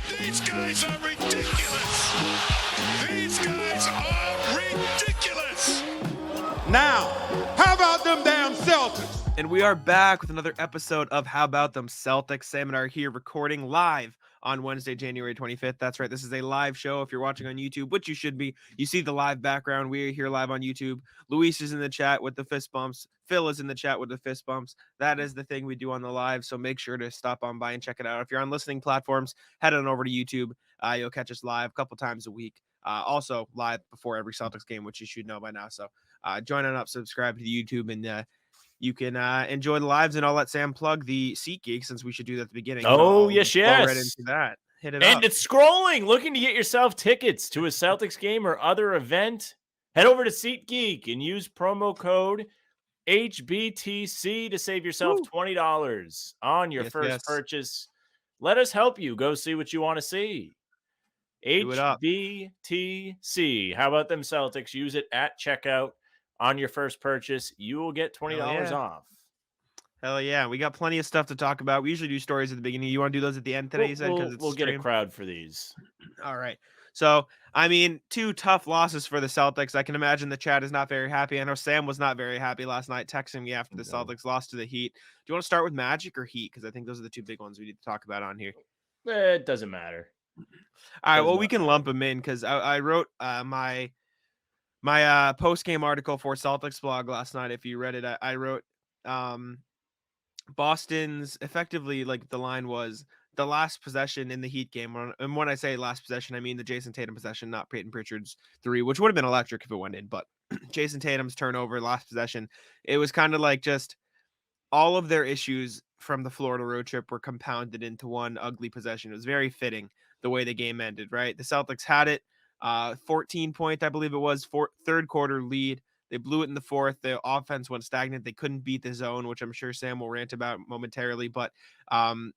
These guys are ridiculous. These guys are ridiculous. Now, how about them damn Celtics? And we are back with another episode of How About Them Celtics. Sam and I are here recording live on Wednesday, January 25th. That's right. This is a live show. If you're watching on YouTube, which you should be, you see the live background. We are here live on YouTube. Luis is in the chat with the fist bumps. Phil is in the chat with the fist bumps. That is the thing we do on the live. So make sure to stop on by and check it out. If you're on listening platforms, head on over to YouTube. You'll catch us live a couple times a week. Also live before every Celtics game, which you should know by now. So join on up, subscribe to the YouTube, and you can enjoy the lives, and I'll let Sam plug the SeatGeek since we should do that at the beginning. Oh, yes. Go right into that. Hit it up. And it's scrolling. Looking to get yourself tickets to a Celtics game or other event? Head over to SeatGeek and use promo code HBTC to save yourself $20 on your first purchase. Let us help you go see what you want to see. HBTC. How about them Celtics? Use it at checkout. On your first purchase, you will get $20 off. Hell yeah. We got plenty of stuff to talk about. We usually do stories at the beginning. You want to do those at the end today, you said? We'll get a crowd for these. All right. So, I mean, 2 tough losses for the Celtics. I can imagine the chat is not very happy. I know Sam was not very happy last night texting me after the Celtics lost to the Heat. Do you want to start with Magic or Heat? Because I think those are the 2 big ones we need to talk about on here. It doesn't matter. All right. Well, we can lump them in because I wrote my post-game article for Celtics blog last night. If you read it, I wrote Boston's effectively, like, the line was the last possession in the Heat game. And when I say last possession, I mean the Jayson Tatum possession, not Peyton Pritchard's 3, which would have been electric if it went in. But Jayson Tatum's turnover, last possession, it was kind of like just all of their issues from the Florida road trip were compounded into one ugly possession. It was very fitting the way the game ended, right? The Celtics had it. 14-point, I believe it was, third quarter lead. They blew it in the fourth. The offense went stagnant. They couldn't beat the zone, which I'm sure Sam will rant about momentarily. But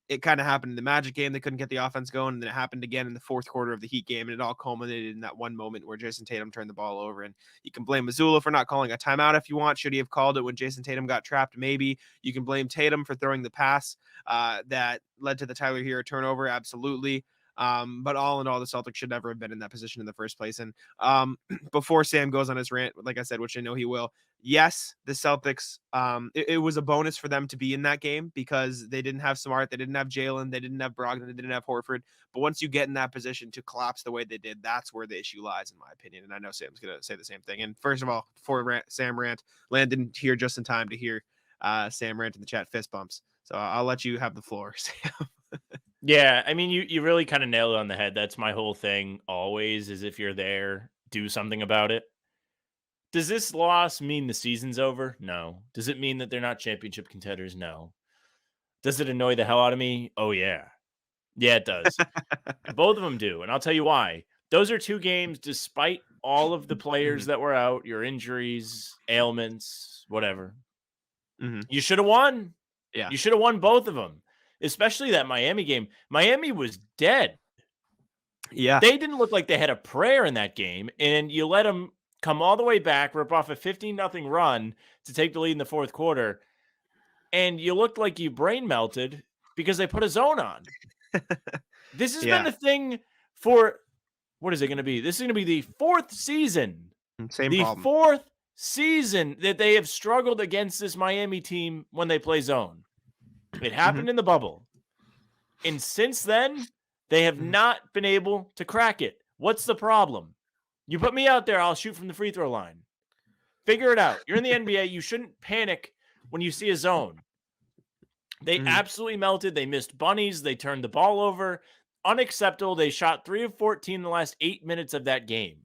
it kind of happened in the Magic game. They couldn't get the offense going. And then it happened again in the fourth quarter of the Heat game. And it all culminated in that one moment where Jayson Tatum turned the ball over. And you can blame Mazzulla for not calling a timeout if you want. Should he have called it when Jayson Tatum got trapped? Maybe. You can blame Tatum for throwing the pass that led to the Tyler Hero turnover. Absolutely. But all in all, the Celtics should never have been in that position in the first place. And before Sam goes on his rant, like I said, which I know he will, yes, the Celtics, it was a bonus for them to be in that game because they didn't have Smart, they didn't have Jalen, they didn't have Brogdon, they didn't have Horford. But once you get in that position to collapse the way they did, that's where the issue lies, in my opinion. And I know Sam's going to say the same thing. And first of all, before Sam rant, Landon here just in time to hear Sam rant in the chat, fist bumps. So I'll let you have the floor, Sam. Yeah, I mean, you really kind of nailed it on the head. That's my whole thing always, is if you're there, do something about it. Does this loss mean the season's over? No. Does it mean that they're not championship contenders? No. Does it annoy the hell out of me? Oh, yeah. Yeah, it does. Both of them do, and I'll tell you why. Those are 2 games, despite all of the players that were out, your injuries, ailments, whatever. Mm-hmm. You should have won. Yeah. You should have won both of them. Especially that Miami game. Miami was dead. Yeah. They didn't look like they had a prayer in that game, and you let them come all the way back, rip off a 15-0 run to take the lead in the fourth quarter, and you looked like you brain melted because they put a zone on. This has been the thing for, what is it going to be? This is going to be the 4th season. Same the problem. 4th season that they have struggled against this Miami team when they play zone. It happened in the bubble. And since then, they have not been able to crack it. What's the problem? You put me out there, I'll shoot from the free throw line. Figure it out. You're in the NBA. You shouldn't panic when you see a zone. They absolutely melted. They missed bunnies. They turned the ball over. Unacceptable. They shot 3 of 14 in the last 8 minutes of that game.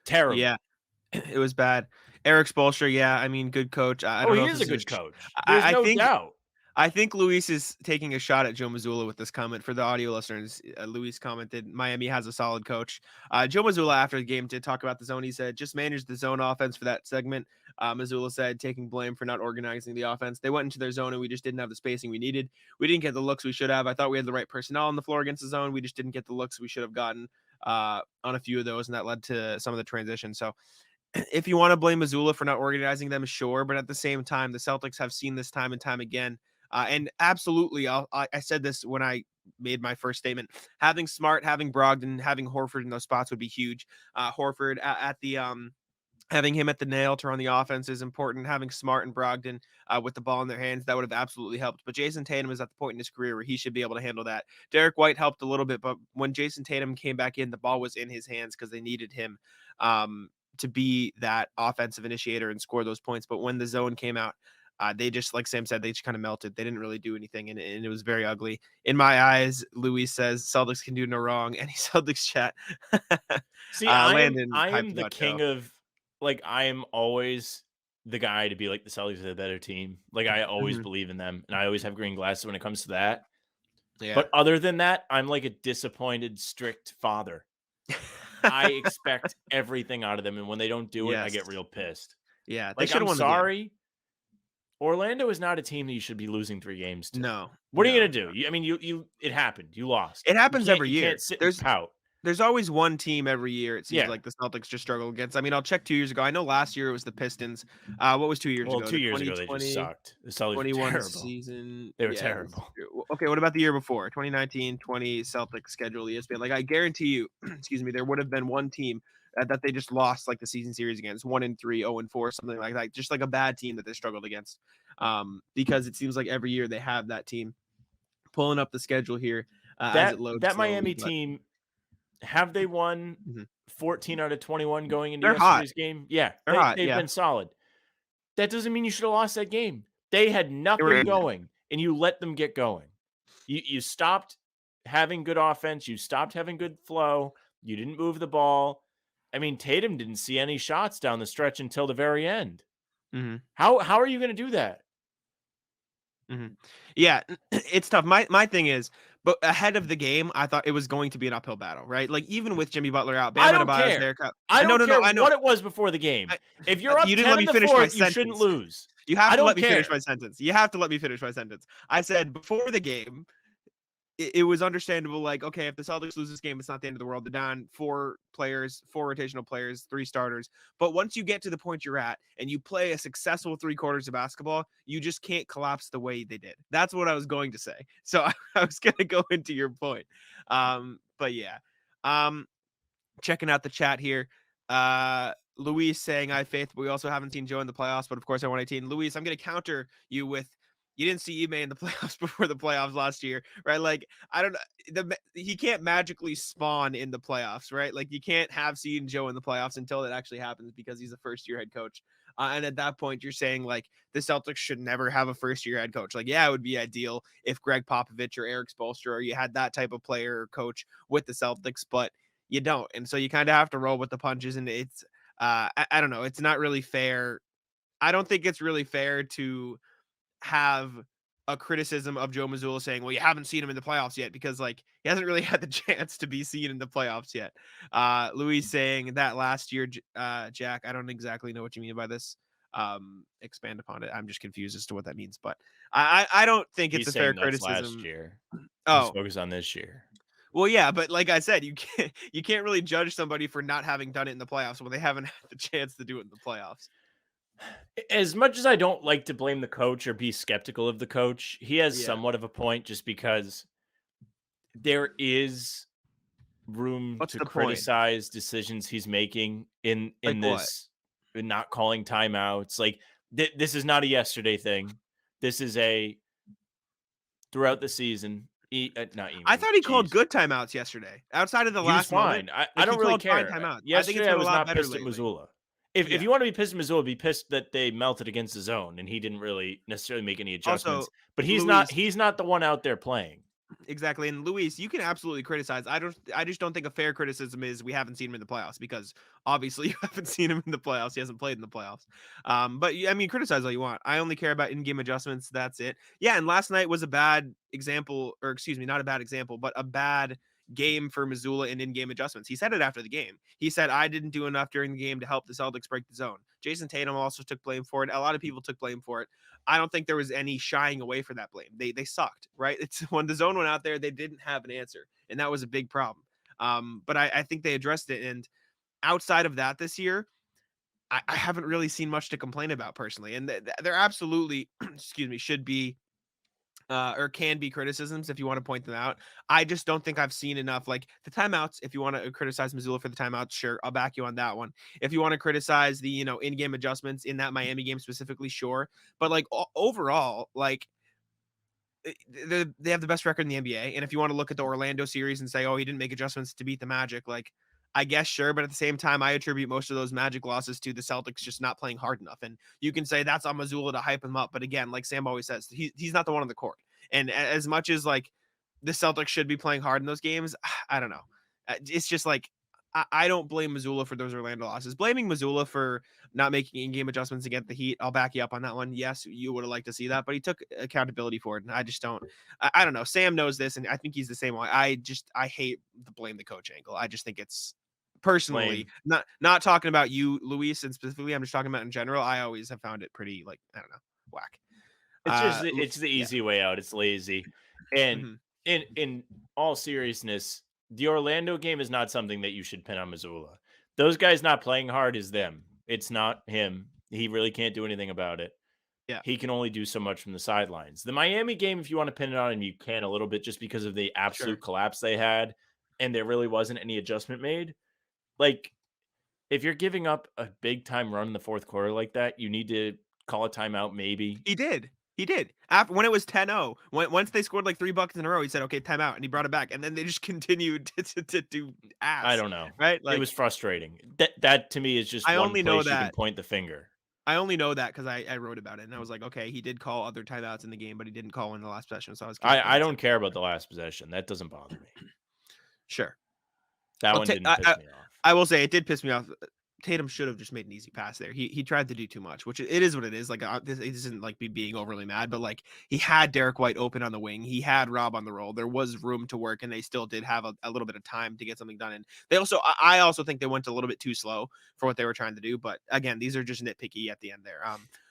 Terrible. Yeah, it was bad. Eric Spoelstra, yeah, I mean, good coach. I don't know he if is this a good coach. There's no doubt. I think Luis is taking a shot at Joe Mazzulla with this comment. For the audio listeners, Luis commented, Miami has a solid coach. Joe Mazzulla, after the game, did talk about the zone. He said, just manage the zone offense for that segment. Mazzulla said, taking blame for not organizing the offense. They went into their zone, and we just didn't have the spacing we needed. We didn't get the looks we should have. I thought we had the right personnel on the floor against the zone. We just didn't get the looks we should have gotten on a few of those, and that led to some of the transition. So if you want to blame Mazzulla for not organizing them, sure. But at the same time, the Celtics have seen this time and time again. And absolutely, I said this when I made my first statement. Having Smart, having Brogdon, having Horford in those spots would be huge. Horford at the having him at the nail to run the offense is important. Having Smart and Brogdon with the ball in their hands, that would have absolutely helped. But Jayson Tatum is at the point in his career where he should be able to handle that. Derek White helped a little bit, but when Jayson Tatum came back in, the ball was in his hands because they needed him to be that offensive initiator and score those points. But when the zone came out, they just, like Sam said, they just kind of melted. They didn't really do anything, and it was very ugly. In my eyes, Luis says, Celtics can do no wrong. Any Celtics chat? See, I am hyped the about king Joe. of, like, I am always the guy to be like, the Celtics are the better team. Like, I always Mhm. believe in them, and I always have green glasses when it comes to that. Yeah. But other than that, I'm like a disappointed, strict father. I expect everything out of them, and when they don't do it, I get Yes. real pissed. Yeah, they Like, should have I'm won the game. sorry. Orlando is not a team that you should be losing 3 games to. No. What are you No. gonna do? I mean, it happened. You lost. It happens every You year. can't sit and pout. There's always one team every year, it seems Yeah. like the Celtics just struggle against. I mean, I'll check 2 years ago. I know last year it was the Pistons. What was 2 years Well, ago? 2 The years ago, they just 2020, sucked. The Celtics were 21 terrible. season. They were Yeah, it was terrible. true. Okay, what about the year before? 2019-20 Celtics schedule ESPN. Like, I guarantee you, excuse me, there would have been one team that they just lost like the season series against, 1-3, 0-4, something like that. Just like a bad team that they struggled against. Because it seems like every year they have that team. Pulling up the schedule here as it loads That slowly, Miami but team, have they won Mhm. 14 out of 21 going into They're hot. yesterday's game? Yeah, They're hot, they've yeah. been solid. That doesn't mean you should have lost that game. They had They were nothing in it. going, and you let them get going. You stopped having good offense. You stopped having good flow. You didn't move the ball. I mean, Tatum didn't see any shots down the stretch until the very end. Mhm. How are you going to do that? Yeah, it's tough. My thing is, but ahead of the game, I thought it was going to be an uphill battle, right? Like even with Jimmy Butler out, I Bam don't Adebayo's care. there. I No, don't no, no. care I know. what it was before the game. I, If you're up you didn't 10 let in me the finish my fourth, you shouldn't sentence. lose. You have I to don't let me finish care. my sentence. You have to let me finish my sentence. I said before the game, it was understandable. Like, okay, if the Celtics lose this game, it's not the end of the world. They're down 4 players, 4 rotational players, 3 starters. But once you get to the point you're at and you play a successful 3 quarters of basketball, you just can't collapse the way they did. That's what I was going to say. So I was going to go into your point. But yeah, checking out the chat here. Luis saying I have faith, but we also haven't seen Joe in the playoffs. But of course, I want 18. Luis, I'm going to counter you with you didn't see Ime in the playoffs before the playoffs last year, right? Like I don't know, he can't magically spawn in the playoffs, right? Like you can't have seen Joe in the playoffs until it actually happens because he's a first year head coach. And at that point, you're saying like the Celtics should never have a first year head coach. Like, yeah, it would be ideal if Greg Popovich or Eric Spoelstra or you had that type of player or coach with the Celtics, but you don't. And so you kind of have to roll with the punches. And it's, I don't know. It's not really fair. I don't think it's really fair to have a criticism of Joe Mazzulla saying, well, you haven't seen him in the playoffs yet because like he hasn't really had the chance to be seen in the playoffs yet. Luis saying that last year, Jack, I don't exactly know what you mean by this. Expand upon it. I'm just confused as to what that means, but I don't think it's He's a fair saying that's last criticism. year. Let's Oh, focus on this year. well, yeah, but like I said, you can't really judge somebody for not having done it in the playoffs when they haven't had the chance to do it in the playoffs. As much as I don't like to blame the coach or be skeptical of the coach, he has Yeah. somewhat of a point just because there is room What's to the point? criticize decisions he's making in Like what? this, in not calling timeouts. Like this is not a yesterday thing. This is a throughout the season. Not even. I thought he called Jeez. good timeouts yesterday. Outside of the He was last moment, fine. I like, don't he really called fine care. timeouts. I think it's Yesterday, I been a was lot not better pissed at lately. Mazzulla. If Yeah. you want to be pissed at Mazzulla, be pissed that they melted against the zone and he didn't really necessarily make any adjustments. Also, But he's Luis, not the one out there playing. exactly. And Luis, you can absolutely criticize. I just don't think a fair criticism is we haven't seen him in the playoffs because obviously you haven't seen him in the playoffs. He hasn't played in the playoffs. But I mean, criticize all you want. I only care about in-game adjustments. That's it. Yeah. And last night was a bad example, or excuse me, not a bad example, but a bad game for Mazzulla in in-game adjustments. He said it after the game. He said, I didn't do enough during the game to help the Celtics break the zone. Jayson Tatum also took blame for it. A lot of people took blame for it. I don't think there was any shying away for that blame. They sucked, right? It's when the zone went out there, they didn't have an answer, and that was a big problem. But I think they addressed it. And outside of that, this year, I haven't really seen much to complain about personally. And they're absolutely, excuse me, should be or can be criticisms if you want to point them out. I just don't think I've seen enough. Like the timeouts, if you want to criticize Mazzulla for the timeouts, sure, I'll back you on that one. If you want to criticize the, in-game adjustments in that Miami game specifically, sure. But like overall, like they have the best record in the NBA. And if you want to look at the Orlando series and say, oh, he didn't make adjustments to beat the Magic, like I guess sure, but at the same time, I attribute most of those Magic losses to the Celtics just not playing hard enough. And you can say that's on Mazzulla to hype him up, but again, like Sam always says, he's not the one on the court. And as much as like the Celtics should be playing hard in those games, I don't know. It's just like I don't blame Mazzulla for those Orlando losses. Blaming Mazzulla for not making in-game adjustments against the Heat, I'll back you up on that one. Yes, you would have liked to see that, but he took accountability for it, and I just don't. I don't know. Sam knows this, and I think he's the same way. I hate the blame the coach angle. I just think it's personally not talking about you, Luis, and specifically. I'm just talking about in general. I always have found it pretty like I don't know, whack. It's just it's the easy way out. It's lazy, and in all seriousness, the Orlando game is not something that you should pin on Mazzulla. Those guys not playing hard is them. It's not him. He really can't do anything about it. Yeah. He can only do so much from the sidelines. The Miami game, if you want to pin it on him, you can a little bit just because of the absolute collapse they had, and there really wasn't any adjustment made. Like, if you're giving up a big-time run in the fourth quarter like that, you need to call a timeout maybe. He did. After when it was 10-0, once they scored like 3 buckets in a row, he said, "Okay, timeout," and he brought it back, and then they just continued to do ass. I don't know, right? Like, it was frustrating. That to me is just I one only place know you that can point the finger. I only know that because I wrote about it, and I was like, okay, he did call other timeouts in the game, but he didn't call in the last possession. So I don't care about the last possession. That doesn't bother me. Sure, that one didn't piss me off. I will say it did piss me off. Tatum should have just made an easy pass there. He tried to do too much, which it is what it is. Like this isn't like me being overly mad, but like he had Derek White open on the wing. He had Rob on the roll. There was room to work, and they still did have a little bit of time to get something done. And they also, I also think they went a little bit too slow for what they were trying to do. But again, these are just nitpicky at the end there.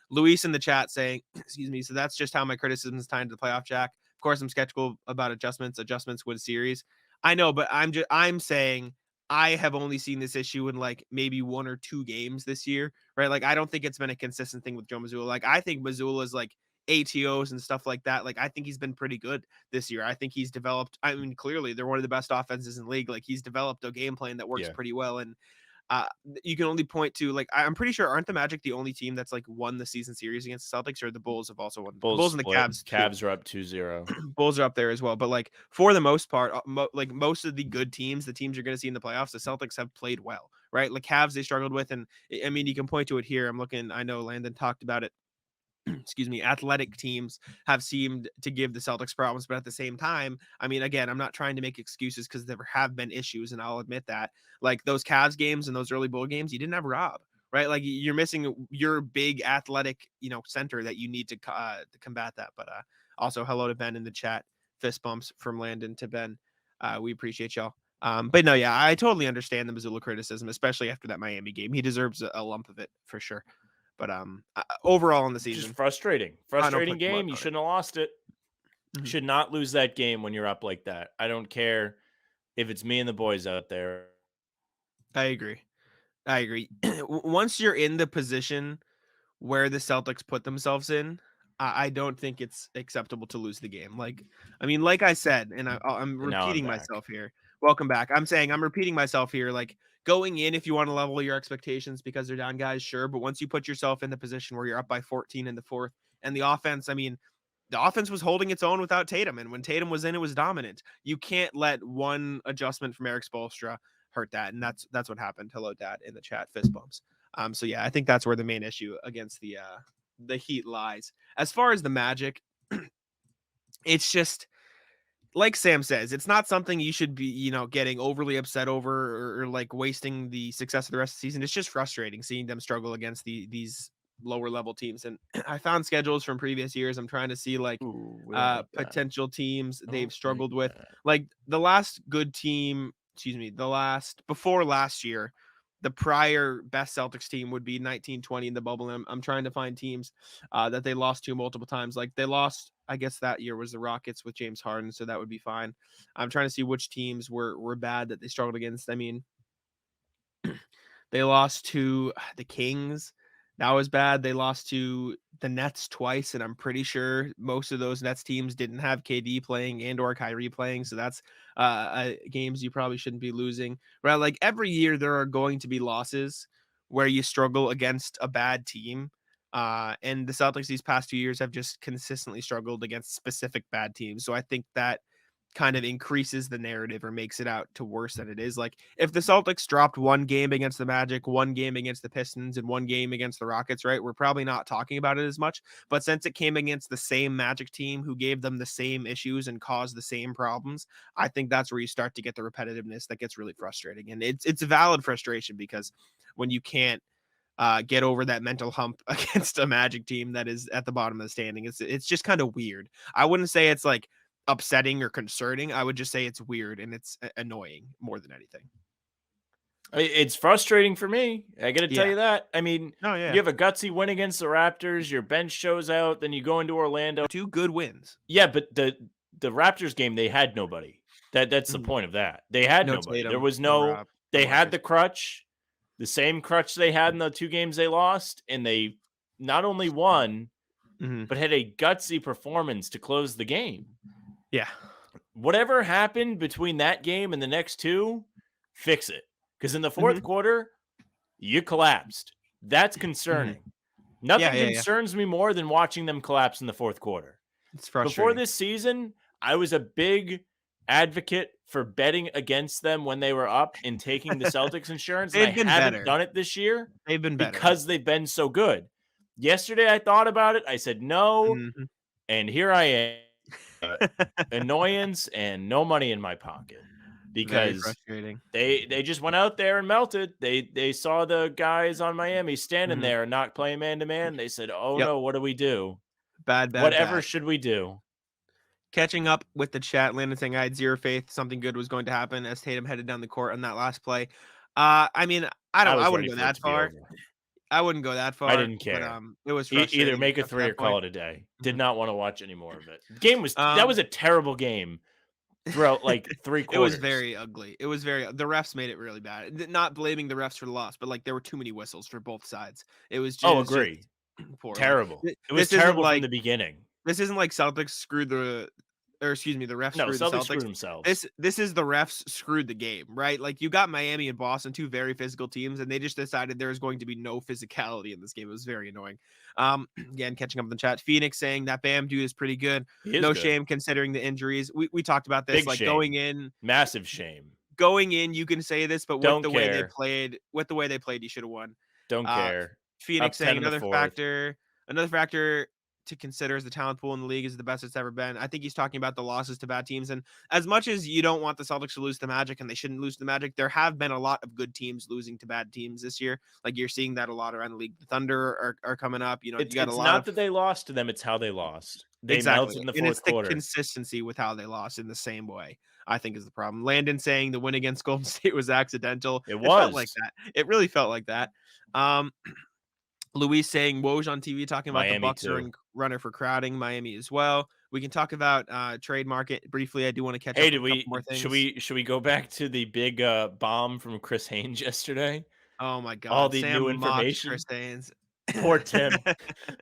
Luis in the chat saying, excuse me. So that's just how my criticism is tied to the playoff, Jack. Of course, I'm skeptical about adjustments. Adjustments win series. I know, but I'm saying I have only seen this issue in like maybe 1 or 2 games this year, right? Like, I don't think it's been a consistent thing with Joe Mazzulla. Like, I think Mazzulla's like ATOs and stuff like that. Like, I think he's been pretty good this year. I think he's developed. I mean, clearly they're one of the best offenses in the league. Like, he's developed a game plan that works pretty well. And you can only point to like, I'm pretty sure aren't the Magic the only team that's like won the season series against the Celtics, or the Bulls have also won. The Bulls and the Cavs. Cavs are up 2-0. Bulls are up there as well. But like for the most part, like most of the good teams, the teams you're going to see in the playoffs, the Celtics have played well, right? Like Cavs, they struggled with, and I mean, you can point to it here. I'm looking. I know Landon talked about it. Excuse me, athletic teams have seemed to give the Celtics problems, but at the same time, I mean, again, I'm not trying to make excuses because there have been issues, and I'll admit that. Like those Cavs games and those early bowl games, you didn't have Rob, right? Like you're missing your big athletic, center that you need to combat that. But also, hello to Ben in the chat. Fist bumps from Landon to Ben. We appreciate y'all. But no, yeah, I totally understand the Mazzulla criticism, especially after that Miami game. He deserves a lump of it for sure. But overall in the season, just frustrating game. You shouldn't have lost it. Mm-hmm. Should not lose that game when you're up like that. I don't care if it's me and the boys out there. I agree. Once you're in the position where the Celtics put themselves in, I don't think it's acceptable to lose the game. Like, I mean, like I said, and I'm repeating myself here. Welcome back. I'm repeating myself here. Like, going in, if you want to level your expectations because they're down guys, sure. But once you put yourself in the position where you're up by 14 in the fourth, and the offense, I mean, the offense was holding its own without Tatum. And when Tatum was in, it was dominant. You can't let one adjustment from Eric Spoelstra hurt that. And that's what happened. Hello, Dad, in the chat. Fist bumps. So, yeah, I think that's where the main issue against the Heat lies. As far as the Magic, it's just, like Sam says, it's not something you should be, getting overly upset over or like wasting the success of the rest of the season. It's just frustrating seeing them struggle against these lower level teams. And I found schedules from previous years. I'm trying to see like potential teams they've struggled with. Like the last good team, before last year, the prior best Celtics team would be 1920 in the bubble. And I'm trying to find teams that they lost to multiple times. Like they lost, I guess that year was the Rockets with James Harden, so that would be fine. I'm trying to see which teams were bad that they struggled against. I mean, they lost to the Kings. That was bad. They lost to the Nets twice, and I'm pretty sure most of those Nets teams didn't have KD playing and or Kyrie playing. So that's games you probably shouldn't be losing. Right? Like every year, there are going to be losses where you struggle against a bad team. And the Celtics these past 2 years have just consistently struggled against specific bad teams. So I think that kind of increases the narrative or makes it out to worse than it is. Like if the Celtics dropped one game against the Magic, one game against the Pistons, and one game against the Rockets, right? We're probably not talking about it as much. But since it came against the same Magic team who gave them the same issues and caused the same problems, I think that's where you start to get the repetitiveness that gets really frustrating. And it's a valid frustration because when you can't get over that mental hump against a Magic team that is at the bottom of the standing, it's just kind of weird. I wouldn't say it's like upsetting or concerning. I would just say it's weird and it's annoying more than anything. It's frustrating for me. I got to tell Yeah. you that. I mean, Oh yeah. you have a gutsy win against the Raptors. Your bench shows out. Then you go into Orlando. 2 good wins. Yeah, but the Raptors game, they had nobody. That's the point of that. They had No nobody. There Tatum, was no no. Rob, They no had the Lakers. crutch, the same crutch they had in the 2 games they lost, and they not only won, but had a gutsy performance to close the game. Yeah. Whatever happened between that game and the next 2, fix it. Because in the fourth quarter, you collapsed. That's concerning. Nothing concerns me more than watching them collapse in the fourth quarter. It's frustrating. Before this season, I was a big advocate for betting against them when they were up and taking the Celtics insurance. And I haven't done it this year. They've been better because they've been so good. Yesterday, I thought about it. I said no, and here I am. Annoyance and no money in my pocket because they just went out there and melted. They saw the guys on Miami standing there and not playing man-to-man. They said, oh no, what do we do? Whatever should we do? Catching up with the chat, Landon saying I had zero faith something good was going to happen as Tatum headed down the court on that last play. I mean, I wouldn't go that far. I wouldn't go that far. I didn't care. But, it was frustrating. Either make a 3 or call it a day. Did not want to watch any more of it. The game was that was a terrible game throughout like 3 quarters. It was very ugly. The refs made it really bad. Not blaming the refs for the loss, but like there were too many whistles for both sides. It was just agree. Poor. Terrible. It was terrible from the beginning. This isn't like Celtics screwed the refs screwed the Celtics. Screwed themselves. This is the refs screwed the game, right? Like you got Miami and Boston, 2 very physical teams, and they just decided there was going to be no physicality in this game. It was very annoying. Again, catching up in the chat, Phoenix saying that Bam dude is pretty good. No shame considering the injuries. We talked about this. Big like shame. Going in, massive shame. Going in, you can say this, but Don't with the care. way they played, you should have won. Don't care. Phoenix saying another factor to consider is the talent pool in the league is the best it's ever been. I think he's talking about the losses to bad teams. And as much as you don't want the Celtics to lose the Magic, and they shouldn't lose the Magic, there have been a lot of good teams losing to bad teams this year. Like you're seeing that a lot around the league. The Thunder are coming up. You know, it's not that they lost to them; it's how they lost. They melted in the fourth fourth quarter. The consistency with how they lost in the same way, I think, is the problem. Landon saying the win against Golden State was accidental. It felt like that. It really felt like that. Luis saying Woj on TV talking about Miami the Bucks are in runner for crowding Miami as well. We can talk about trade market briefly. I do want to catch up with a couple more things. Should we go back to the big bomb from Chris Haynes yesterday? Oh my God! All the Sam new information. Chris Haynes. Poor Tim.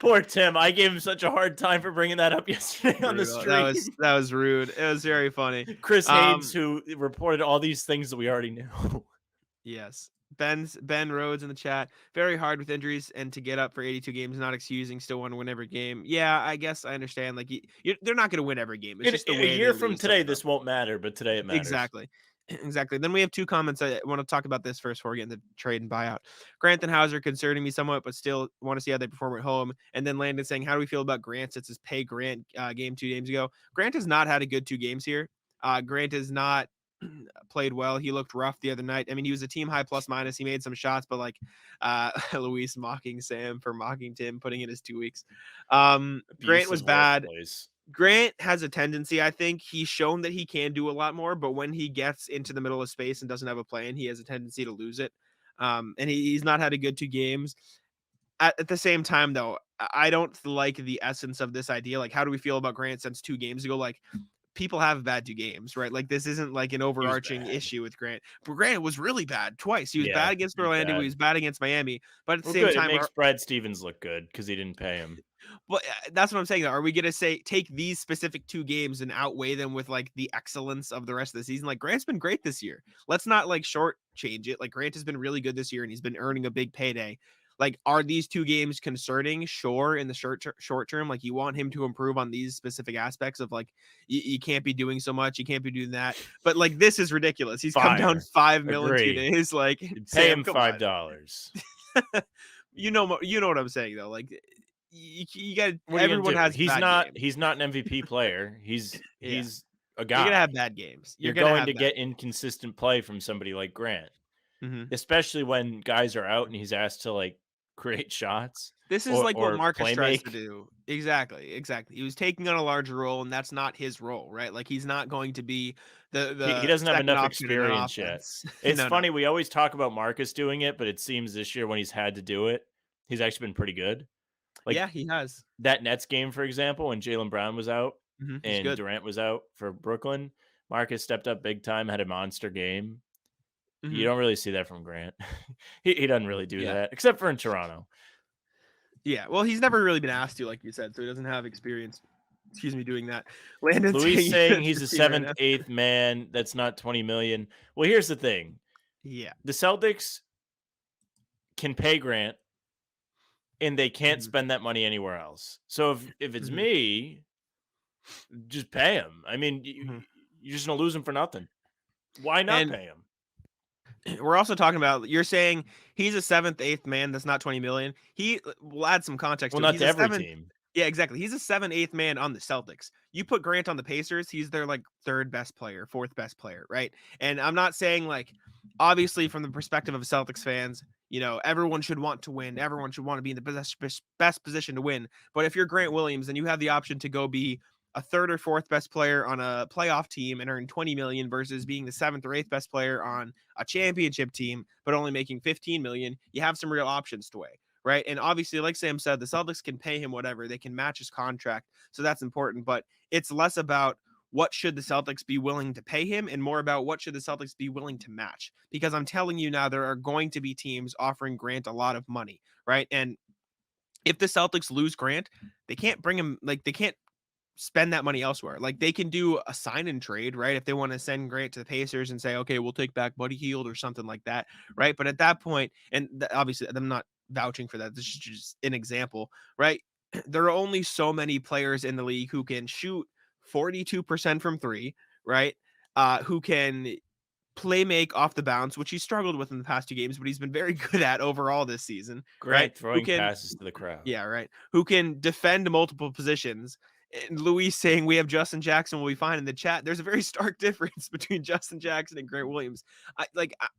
Poor Tim. I gave him such a hard time for bringing that up yesterday on the stream. That was rude. It was very funny. Chris Haynes, who reported all these things that we already knew. Yes. Ben Rhodes in the chat. Very hard with injuries and to get up for 82 games, not excusing. Still want to win every game. Yeah, I guess I understand. Like they're not going to win every game. It's just the way a year from today, this won't matter, but today it matters. Exactly. Then we have 2 comments. I want to talk about this first before we get into trade and buyout. Grant and Hauser concerning me somewhat, but still want to see how they perform at home. And then Landon saying, how do we feel about Grant since his pay Grant game 2 games ago? Grant has not had a good 2 games here. Grant has not played well. He looked rough the other night. I mean, he was a team high plus minus. He made some shots, but like Luis mocking Sam for mocking Tim, putting in his 2 weeks. Grant was bad. Grant has a tendency, I think he's shown that he can do a lot more, but when he gets into the middle of space and doesn't have a plan, he has a tendency to lose it. And he's not had a good 2 games. At the same time, though, I don't like the essence of this idea. Like, how do we feel about Grant since 2 games ago? Like, people have bad 2 games, right? Like this isn't like an overarching issue with Grant. But Grant was really bad twice. He was bad against Orlando. He was bad against Miami. But at the same good. time, It makes Brad Stevens look good because he didn't pay him. Well, that's what I'm saying. Though. Are we gonna take these specific 2 games and outweigh them with like the excellence of the rest of the season? Like Grant's been great this year. Let's not like shortchange it. Like Grant has been really good this year, and he's been earning a big payday. Like, are these 2 games concerning? Sure, in the short term, like you want him to improve on these specific aspects of like you can't be doing so much, you can't be doing that. But like this is ridiculous. He's come down $5 million in 2 days. Like pay him $5. You know what I'm saying though. Like you got everyone has. He's not an MVP player. He's a guy. You're gonna have bad games. You're going to get inconsistent play from somebody like Grant, especially when guys are out and he's asked to like create shots. This is like what Marcus tries to do. Exactly. He was taking on a larger role, and that's not his role, right? Like he's not going to be the he doesn't have enough experience yet. It's funny. No. We always talk about Marcus doing it, but it seems this year when he's had to do it, he's actually been pretty good. Like, yeah, he has. That Nets game, for example, when Jaylen Brown was out and Durant was out for Brooklyn, Marcus stepped up big time, had a monster game. You don't really see that from Grant. he doesn't really do that, except for in Toronto. Yeah, well, he's never really been asked to, like you said, so he doesn't have experience. Doing that. Louis saying he's a 7th, 8th man. That's not 20 million. Well, here's the thing. Yeah, the Celtics can pay Grant, and they can't spend that money anywhere else. So if it's me, just pay him. I mean, you're just gonna lose him for nothing. Why not pay him? We're also talking about, you're saying he's a 7th, 8th man. That's not 20 million. We'll add some context. Well, not to every team. Yeah, exactly. He's a 7th, 8th man on the Celtics. You put Grant on the Pacers, he's their like 3rd best player, 4th best player, right? And I'm not saying like, obviously from the perspective of Celtics fans, you know, everyone should want to win. Everyone should want to be in the best position to win. But if you're Grant Williams and you have the option to go be a 3rd or 4th best player on a playoff team and earn 20 million versus being the 7th or 8th best player on a championship team, but only making 15 million, you have some real options to weigh, right? And obviously, like Sam said, the Celtics can pay him whatever, they can match his contract. So that's important, but it's less about what should the Celtics be willing to pay him and more about what should the Celtics be willing to match. Because I'm telling you now, there are going to be teams offering Grant a lot of money, right? And if the Celtics lose Grant, they can't bring him, like they can't spend that money elsewhere. Like they can do a sign and trade, right? If they want to send Grant to the Pacers and say, okay, we'll take back Buddy Hield or something like that, right? But at that point, and obviously I'm not vouching for that, this is just an example, right? There are only so many players in the league who can shoot 42% from 3, right? Who can play make off the bounce, which he struggled with in the past 2 games, but he's been very good at overall this season. Grant throwing passes to the crowd. Yeah, right. Who can defend multiple positions. And Luis saying we have Justin Jackson will be fine in the chat. There's a very stark difference between Justin Jackson and Grant Williams.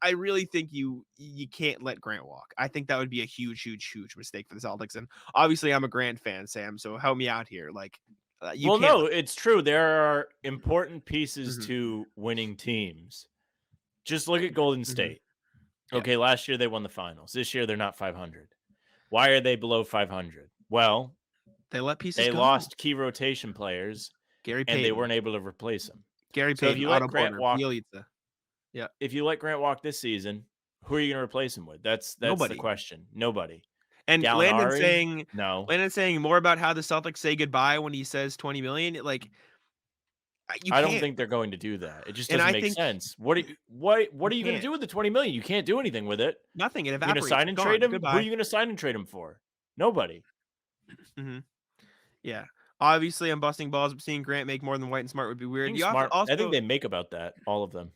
I really think you can't let Grant walk. I think that would be a huge mistake for the Celtics. And obviously I'm a Grant fan, Sam, so help me out here. Like no, it's true. There are important pieces to winning teams. Just look at Golden State. Okay, last year they won the finals. This year they're not 500. Why are they below 500? Well, they let pieces go. Lost key rotation players, Gary Payton, and they weren't able to replace them. Gary Payton, if you let Grant walk, yeah. If you let Grant walk this season, who are you going to replace him with? That's Nobody. The question. Nobody. And Landon saying no. Landon saying more about how the Celtics say goodbye when he says 20 million. Like, I don't think they're going to do that. It just doesn't make sense. What are you going to do with the 20 million? You can't do anything with it. Nothing. It You're evaporates. going to sign and trade him? Goodbye. Who are you going to sign and trade him for? Nobody. Yeah. Obviously, I'm busting balls, but seeing Grant make more than White and Smart would be weird. I think they make about that, all of them.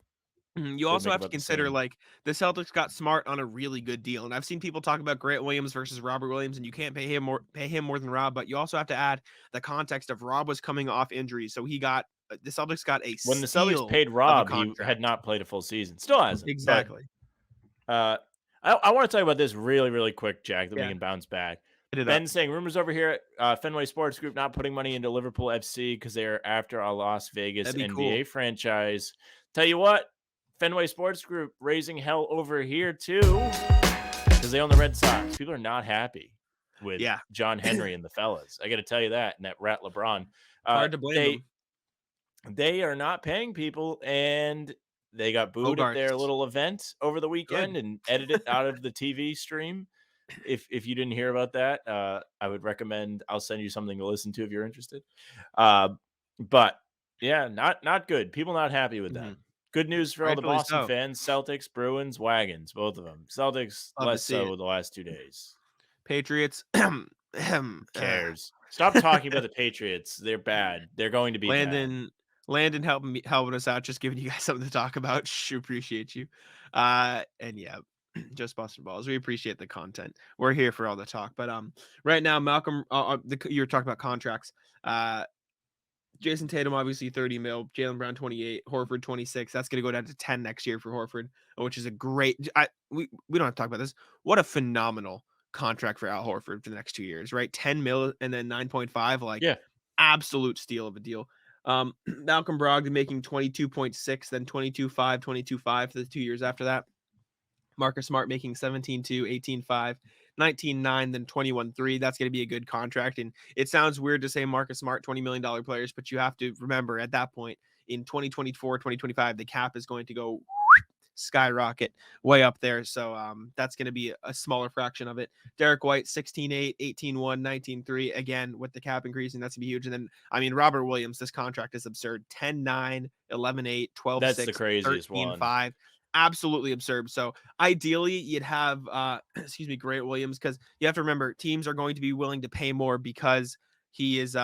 You also have to consider, like, the Celtics got Smart on a really good deal. And I've seen people talk about Grant Williams versus Robert Williams, and you can't pay him more than Rob, but you also have to add the context of Rob was coming off injury. So the Celtics got when the Celtics paid Rob, he had not played a full season. Still hasn't. Exactly. But, I want to talk about this really, really quick, Jack, that we can bounce back. Ben saying rumors over here at Fenway Sports Group not putting money into Liverpool FC because they are after a Las Vegas NBA franchise. Tell you what, Fenway Sports Group raising hell over here too because they own the Red Sox. People are not happy with John Henry and the fellas. I got to tell you that, and that rat LeBron. Hard to blame them. They are not paying people, and they got booed at their Bogarts. little event over the weekend Good. and edited out of the TV stream. If you didn't hear about that, I would recommend. I'll send you something to listen to if you're interested. Uh, but yeah, not good. People not happy with Mhm. them. Good news for all the Rightfully Boston so. fans: Celtics, Bruins, Wagons, both of them. Celtics Love to less see it. so the last 2 days. Patriots. Who cares? Stop talking about the Patriots. They're bad. They're going to be bad. Landon helping us out, just giving you guys something to talk about. Shh, appreciate you. And yeah, just Boston balls. We appreciate the content. We're here for all the talk. But right now, Malcolm, you were talking about contracts. Jayson Tatum obviously 30 mil, Jaylen Brown 28, Horford 26. That's gonna go down to 10 next year for Horford, which is a great. We don't have to talk about this. What a phenomenal contract for Al Horford for the next 2 years, right? 10 mil and then 9.5, like Yeah. absolute steal of a deal. Malcolm Brogdon making 22.6, then 22.5, 22.5 for the 2 years after that. Marcus Smart making 17.2, 18.5, 19.9, then 21.3. That's going to be a good contract. And it sounds weird to say Marcus Smart, $20 million players, but you have to remember at that point in 2024, 2025, the cap is going to go skyrocket way up there. So that's going to be a smaller fraction of it. Derek White, 16.8, 18.1, 19.3. Again, with the cap increasing, that's going to be huge. And then, I mean, Robert Williams, this contract is absurd. 10.9, 11.8, 12.6, That's the craziest one. 13.5. Absolutely absurd. So ideally you'd have Grant Williams, because you have to remember teams are going to be willing to pay more because he is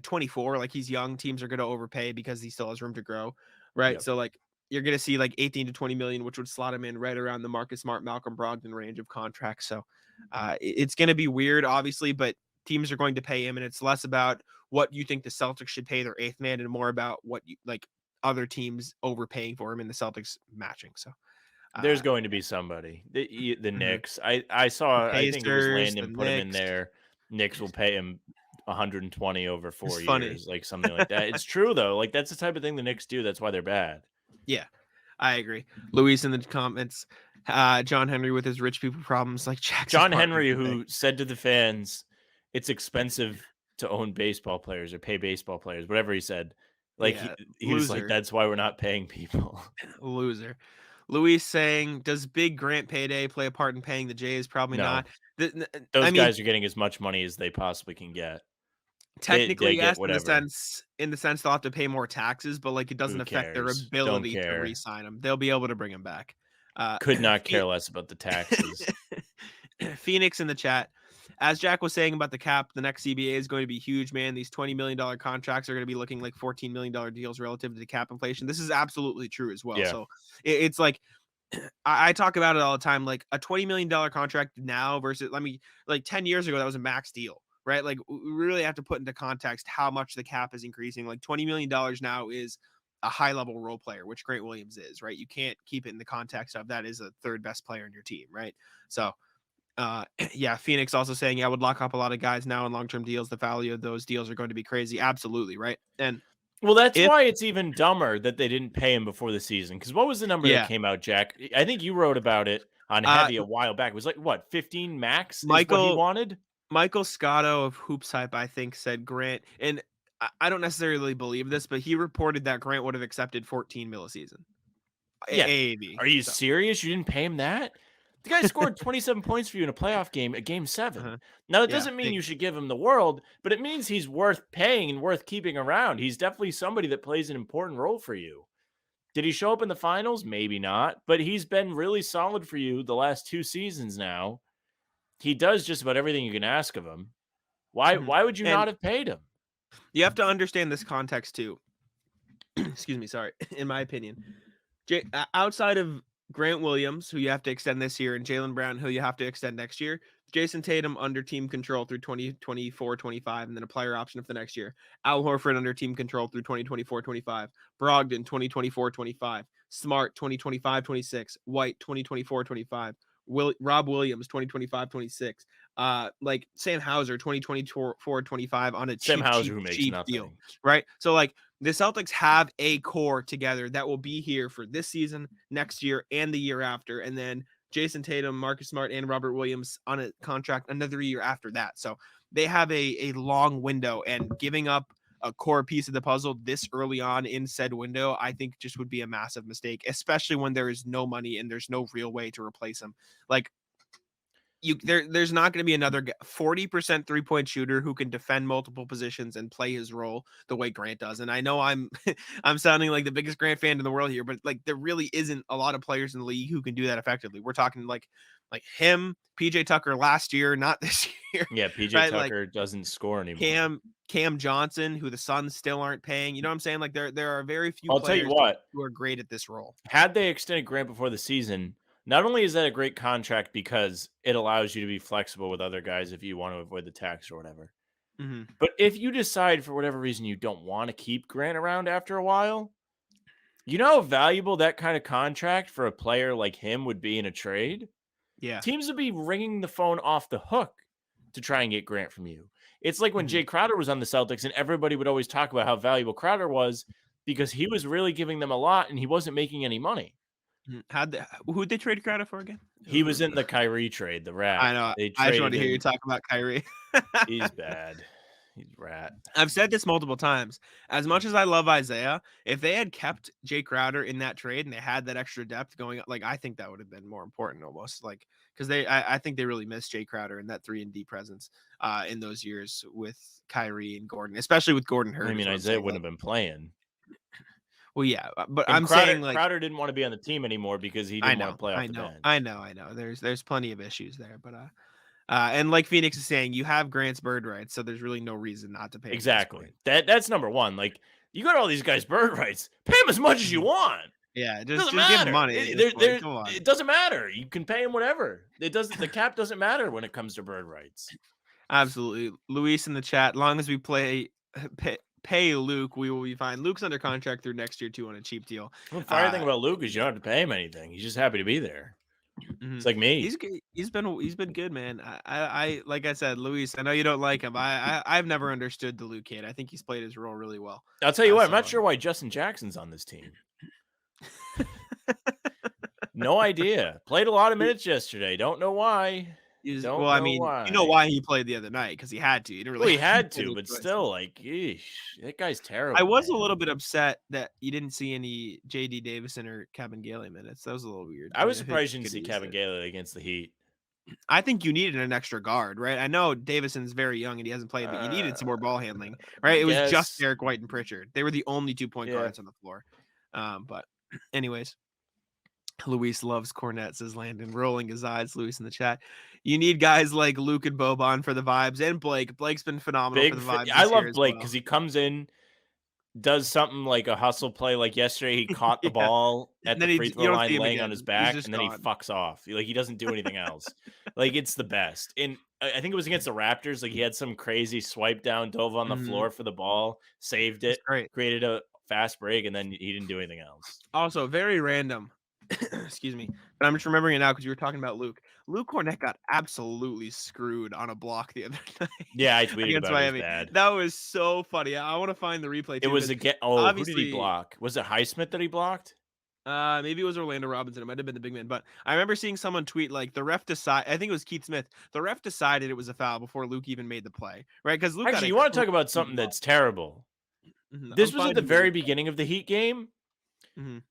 24, like he's young. Teams are going to overpay because he still has room to grow, right? Yep. So like you're going to see like 18 to 20 million, which would slot him in right around the Marcus Smart, Malcolm Brogdon range of contracts. So it's going to be weird, obviously, but teams are going to pay him, and it's less about what you think the Celtics should pay their eighth man and more about what you like other teams overpaying for him and the Celtics matching. So There's going to be somebody. The mhm. Knicks. I saw. I think it was Pacers, the Landon put him in Knicks. there. Knicks will pay him 120 over It's 4 funny. years, like something like that. It's true though. Like that's the type of thing the Knicks do. That's why they're bad. Yeah, I agree. Luis in the comments, John Henry with his rich people problems, like Jackson. John Henry, who said to the fans, "It's expensive to own baseball players or pay baseball players," whatever he said. Like Yeah, he was like, loser. "That's why we're not paying people." Loser. Luis saying, does big Grant payday play a part in paying the Jays? Probably No, not. those I mean, guys are getting as much money as they possibly can get. They technically, get yes, whatever. in the sense they'll have to pay more taxes, but like it doesn't Who affect their cares? Don't ability to care. re-sign them. They'll be able to bring him back. Could not care Phe- less about the taxes. Phoenix in the chat. As Jack was saying about the cap, the next CBA is going to be huge, man. These $20 million contracts are going to be looking like $14 million deals relative to the cap inflation. This is absolutely true as well. Yeah. So it's like, I talk about it all the time, like a $20 million contract now versus, like 10 years ago, that was a max deal, right? Like we really have to put into context how much the cap is increasing. Like $20 million now is a high level role player, which Grant Williams is, right? You can't keep it in the context of that is a third best player in your team, right? So yeah, Phoenix also saying, yeah, I would lock up a lot of guys now in long-term deals. The value of those deals are going to be crazy. Absolutely, right? And Well, that's if why it's even dumber that they didn't pay him before the season. Because what was the number that yeah, came out, Jack? I think you wrote about it on uh, Heavy a while back. It was like what, 15 max is what he Michael wanted? Michael Scotto of Hoops Hype, I think, said Grant, and I don't necessarily believe this, but he reported that Grant would have accepted 14 mil a season. Yeah. AAV. Are you So, serious? You didn't pay him that? The guy scored 27 points for you in a playoff game at game 7. uh-huh. Now, it Yeah, doesn't mean big. you should give him the world, but it means he's worth paying and worth keeping around. He's definitely somebody that plays an important role for you. Did he show up in the finals? Maybe not, but he's been really solid for you the last 2 seasons now. He does just about everything you can ask of him. Why Mhm. would you And not have paid him? you have to understand this context too. Excuse me, sorry. In my opinion, outside of Grant Williams, who you have to extend this year, and Jaylen Brown, who you have to extend next year, Jayson Tatum under team control through 2024-25, and then a player option for the next year. Al Horford under team control through 2024-25. Brogdon 2024-25. Smart 2025-26. White 2024-25. Rob Williams 2025-26. Like Sam Hauser 2024-25 on a Sam cheap, Hauser, cheap, who makes cheap deal, nothing. right? So like the Celtics have a core together that will be here for this season, next year, and the year after. And then Jayson Tatum, Marcus Smart, and Robert Williams on a contract another year after that. So they have a long window, and giving up a core piece of the puzzle this early on in said window, I think just would be a massive mistake, especially when there is no money and there's no real way to replace him. Like, there's not going to be another 40% 3-point shooter who can defend multiple positions and play his role the way Grant does. And I know I'm I'm sounding like the biggest Grant fan in the world here, but like there really isn't a lot of players in the league who can do that effectively. We're talking like him, PJ Tucker last year, not this year. Yeah, PJ right? Tucker Like doesn't score anymore. Cam Johnson, who the Suns still aren't paying. You know what I'm saying? Like there are very few I'll tell you players what, who are great at this role. had they extended Grant before the season, not only is that a great contract because it allows you to be flexible with other guys if you want to avoid the tax or whatever, Mm-hmm. but if you decide for whatever reason you don't want to keep Grant around after a while, you know how valuable that kind of contract for a player like him would be in a trade? Yeah. Teams would be ringing the phone off the hook to try and get Grant from you. It's like when Jay Crowder was on the Celtics and everybody would always talk about how valuable Crowder was because he was really giving them a lot and he wasn't making any money. Who'd they trade Crowder for again? He was in the Kyrie trade, the rat. I know. They I just want to traded hear you him. talk about Kyrie. He's bad. He's a rat. I've said this multiple times. As much as I love Isaiah, if they had kept Jay Crowder in that trade and they had that extra depth going, like I think that would have been more important almost. Like because I think they really missed Jay Crowder and that 3-and-D presence in those years with Kyrie and Gordon, especially with Gordon Hurd. I mean, Isaiah wouldn't have been playing. Well, yeah, but And I'm Crowder, saying like Crowder didn't want to be on the team anymore because he didn't want to play off the bench. I know. There's plenty of issues there, but and like Phoenix is saying, you have Grant's bird rights, so there's really no reason not to pay him. Exactly. That's number one. Like you got all these guys bird rights. Pay them as much as you want. Yeah, Just give him money. It doesn't matter. You can pay him whatever. It doesn't. The cap doesn't matter when it comes to bird rights. Absolutely, Luis in the chat. Long as we pay Luke, we will be fine. Luke's under contract through next year too on a cheap deal. The funny thing about Luke is you don't have to pay him anything. He's just happy to be there. It's like me. He's been good, man. I like I said, Luis. I know you don't like him. I've never understood the Luke kid. I think he's played his role really well. I'll tell you what. I'm not sure why Justin Jackson's on this team. No idea. Played a lot of minutes yesterday. Don't know why. You know why he played the other night because he had to. He didn't really. Well, he had to, but still, like, eesh, that guy's terrible. I was a little bit upset that you didn't see any J.D. Davison or Kevin Gailey minutes. That was a little weird. I was surprised you didn't see Kevin Gailey against the Heat. I think you needed an extra guard, right? I know Davison's very young and he hasn't played, but you needed some more ball handling, right? It was just Derek White and Pritchard. They were the only 2-point guards on the floor. But anyways. Luis loves Cornette, says Landon, rolling his eyes. Luis in the chat. You need guys like Luke and Boban for the vibes, and Blake. Blake's been phenomenal for the vibes. I love Blake because he comes in, does something like a hustle play. Like yesterday, he caught the ball at the free throw line, laying on his back, and then he fucks off. Like he doesn't do anything else. Like it's the best. And I think it was against the Raptors. Like he had some crazy swipe down, dove on the floor for the ball, saved it, created a fast break, and then he didn't do anything else. Also, very random. Excuse me, but I'm just remembering it now because you were talking about Luke. Luke Cornette got absolutely screwed on a block the other night. Yeah, I tweeted about Miami. It. Bad. That was so funny. I want to find the replay. It was again. Oh, who did he block? Was it Highsmith that he blocked? Maybe it was Orlando Robinson. It might have been the big man. But I remember seeing someone tweet like the ref decided. I think it was Keith Smith. The ref decided it was a foul before Luke even made the play. Right? Because Luke. Actually, you want to talk about something that's terrible? This was at the very beginning of the Heat game.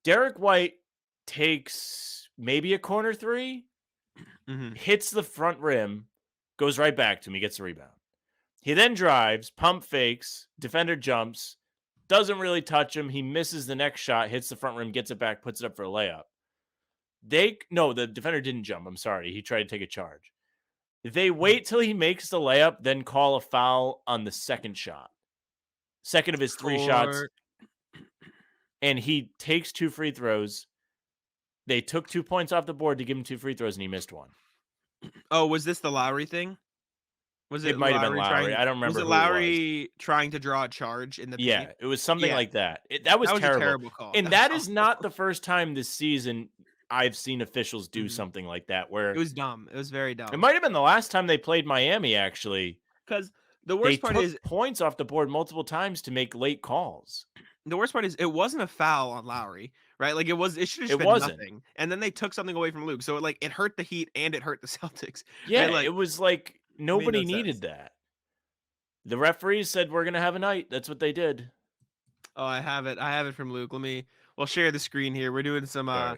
Derek White takes maybe a corner three, hits the front rim, goes right back to him. He gets the rebound. He then drives, pump fakes, defender jumps, doesn't really touch him. He misses the next shot, hits the front rim, gets it back, puts it up for a layup. The defender didn't jump. I'm sorry. He tried to take a charge. They wait till he makes the layup, then call a foul on the second shot. Second of his 3 shots. And he takes 2 free throws. They took 2 points off the board to give him 2 free throws, and he missed 1. Oh, was this the Lowry thing? It might have been Lowry. I don't remember. Was it Lowry trying to draw a charge in the paint? Yeah, it was something like that. That was terrible. A terrible call. And that is not the first time this season I've seen officials do something like that. Where it was dumb. It was very dumb. It might have been the last time they played Miami, actually. Because the worst part is points off the board multiple times to make late calls. The worst part is it wasn't a foul on Lowry, right? Like it should have been nothing. And then they took something away from Luke. So it hurt the Heat and it hurt the Celtics. Yeah, right? it was like nobody needed that. The referees said we're gonna have a night. That's what they did. Oh, I have it. I have it from Luke. We'll share the screen here. We're doing some All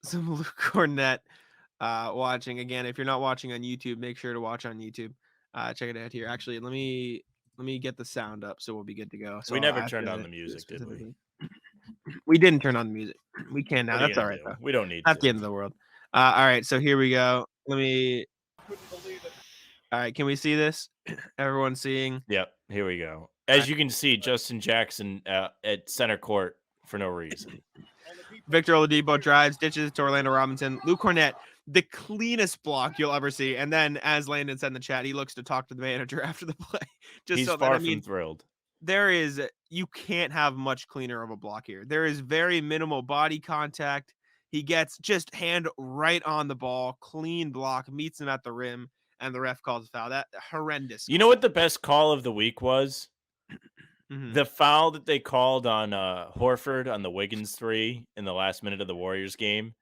some Luke Cornett watching. Again, if you're not watching on YouTube, make sure to watch on YouTube. Check it out here. Actually, let me get the sound up so we'll be good to go. So We I'll never ask turned you on to the do it music, did we? specifically. We didn't turn on the music. We can now. What are you That's all gonna right do? though. We don't need Not the to. end of the world. All right, so here we go. All right, can we see this? Everyone seeing? Yep, here we go. As you can see, Justin Jackson at center court for no reason. Victor Oladipo drives, ditches to Orlando Robinson. Luke Cornett, the cleanest block you'll ever see. And then, as Landon said in the chat, he looks to talk to the manager after the play. He's so far that, from thrilled. You can't have much cleaner of a block here. There is very minimal body contact. He gets just hand right on the ball, clean block, meets him at the rim, and the ref calls a foul. That horrendous. You know what the best call of the week was? Mhm. The foul that they called on Horford on the Wiggins 3 in the last minute of the Warriors game.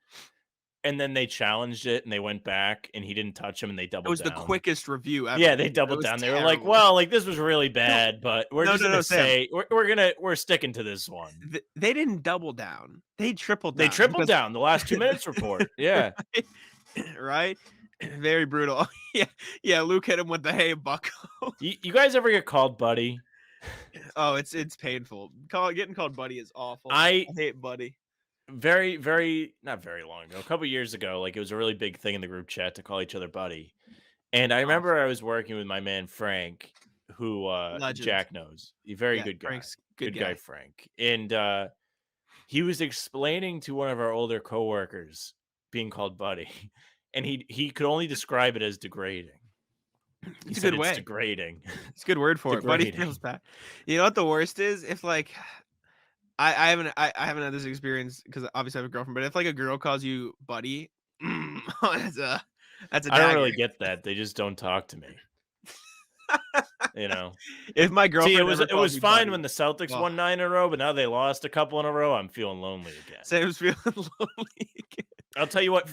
And then they challenged it and they went back and he didn't touch him and they doubled down. It was the quickest review ever. Yeah, they doubled down. They were like, terrible. well, like this was really bad, but we're just gonna say we're sticking to this one. They didn't double down. They tripled down. They tripled down the last 2 minutes report. Yeah. Right? Very brutal. Yeah. Luke hit him with the hey bucko. You guys ever get called buddy? Oh, it's painful. Getting called buddy is awful. I hate buddy. Very, very not very long ago, a couple years ago, like it was a really big thing in the group chat to call each other buddy. And I remember I was working with my man Frank, who Legend. Jack knows. A very good guy. Frank's Good guy, Frank. And he was explaining to one of our older coworkers being called buddy, and he could only describe it as degrading. It's a good way. It's degrading. It's a good word for it. Buddy feels bad. You know what the worst is? If like I haven't had this experience because obviously I have a girlfriend, but if like a girl calls you buddy, that's a I don't really get that. They just don't talk to me. If my girlfriend it was fine buddy, when the Celtics won 9 in a row, but now they lost a couple in a row. I'm feeling lonely again. Sam's feeling lonely again. I'll tell you what,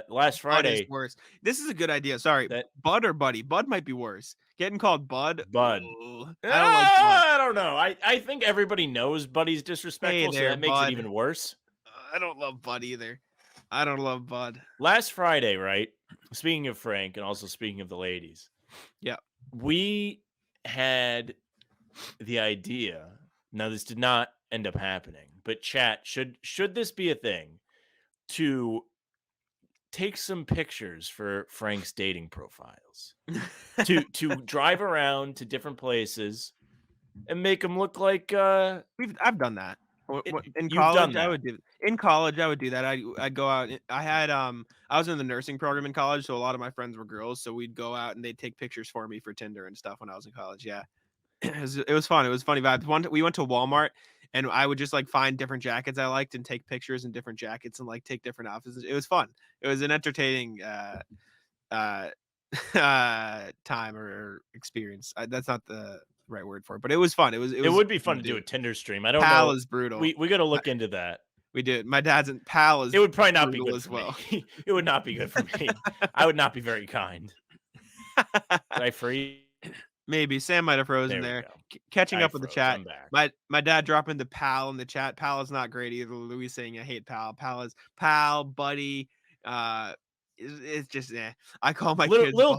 last Friday. Worse. This is a good idea. Sorry. Bud or buddy? Bud might be worse. Getting called Bud. Bud. Ooh, I don't know. I think everybody knows Buddy's disrespectful, so that makes Bud. it even worse. I don't love Bud either. I don't love Bud. Last Friday, right? Speaking of Frank and also speaking of the ladies. Yeah. We had the idea. Now, this did not end up happening, but chat, should this be a thing, to take some pictures for Frank's dating profiles, to drive around to different places and make them look like I've done that. In college, I would do. In college, I would do that. I'd go out. I was in the nursing program in college, so a lot of my friends were girls. So we'd go out and they'd take pictures for me for Tinder and stuff when I was in college. Yeah, it was fun. It was funny vibes. We went to Walmart and I would just like find different jackets I liked and take pictures in different jackets and like take different outfits. It was fun. It was an entertaining time or experience. That's not the right word for it, but it was fun. It would be fun to do a Tinder stream. I don't Pal know. Is brutal. We got to look into that. We did. My dad's in Pal is. It would probably not be good as for well. me. It would not be good for me. I would not be very kind. Did I freeze? Maybe Sam might have frozen there. Catching up with the chat. My dad dropping the Pal in the chat. Pal is not great either. Louis saying I hate Pal. Pal is Pal, buddy. It's just I call my kids little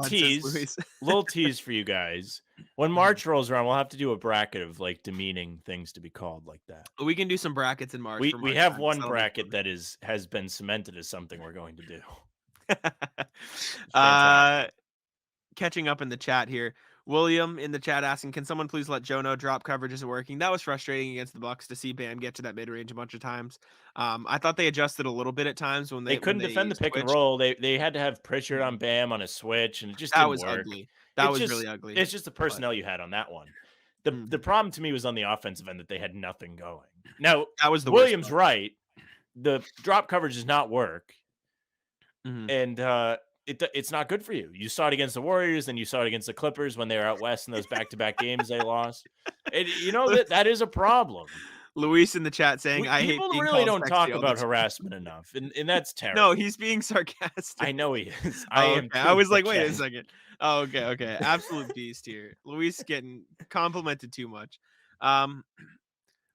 tease for you guys. When March rolls around, we'll have to do a bracket of like demeaning things to be called like that. We can do some brackets in March. We have one bracket that has been cemented as something we're going to do. Catching up in the chat here. William in the chat asking, can someone please let Joe know drop coverage isn't working? That was frustrating against the Bucks to see Bam get to that mid-range a bunch of times. I thought they adjusted a little bit at times when they couldn't defend the pick and roll. They had to have Pritchard on Bam on a switch, and it just didn't work. Ugly. That was really ugly. It's just the personnel you had on that one. The problem to me was on the offensive end that they had nothing going. Now that was the Williams right. The drop coverage does not work, and it's not good for you. You saw it against the Warriors, and you saw it against the Clippers when they were out west in those back-to-back games they lost. And you know that is a problem. Luis in the chat saying, "I hate People being really called don't sexy talk all the about time." harassment enough, and that's terrible. No, he's being sarcastic. I know he is. I Oh, am okay. I too, was but like, wait a Ken. second. Oh, okay. Absolute beast here. Luis getting complimented too much. Um,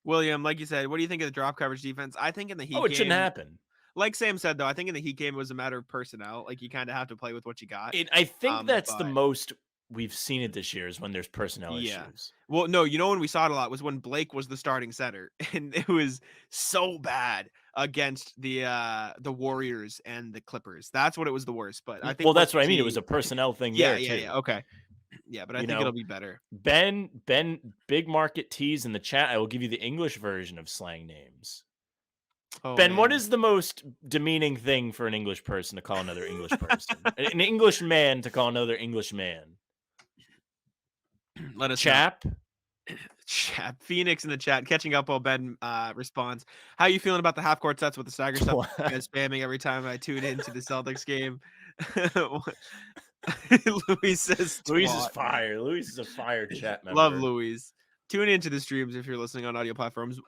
William, like you said, what do you think of the drop coverage defense? I think in the Heat Oh, it shouldn't game, happen. like Sam said though, I think in the Heat game it was a matter of personnel. Like you kind of have to play with what you got. I think that's the But most we've seen it this year is when there's personnel yeah. issues. Well, no, you know when we saw it a lot was when Blake was the starting center, and it was so bad against the Warriors and the Clippers. That's what it was the worst. But I think Well, once that's you what I mean. It was see, a personnel thing yeah, there too. yeah, okay, yeah, but I You think it'll know, be better. Ben, big market tease in the chat. I will give you the English version of slang names. Oh, Ben, what man. is the most demeaning thing for an English person to call another English person? An English man to call another English man? Let us Chap? know. Chat Phoenix in the chat catching up while Ben responds. How you feeling about the half court sets with the stagger stuff? You guys spamming every time I tune into the Celtics game. Luis says Luis is twat. fire. Luis is a fire chat member. Love Luis. Tune into the streams if you're listening on audio platforms.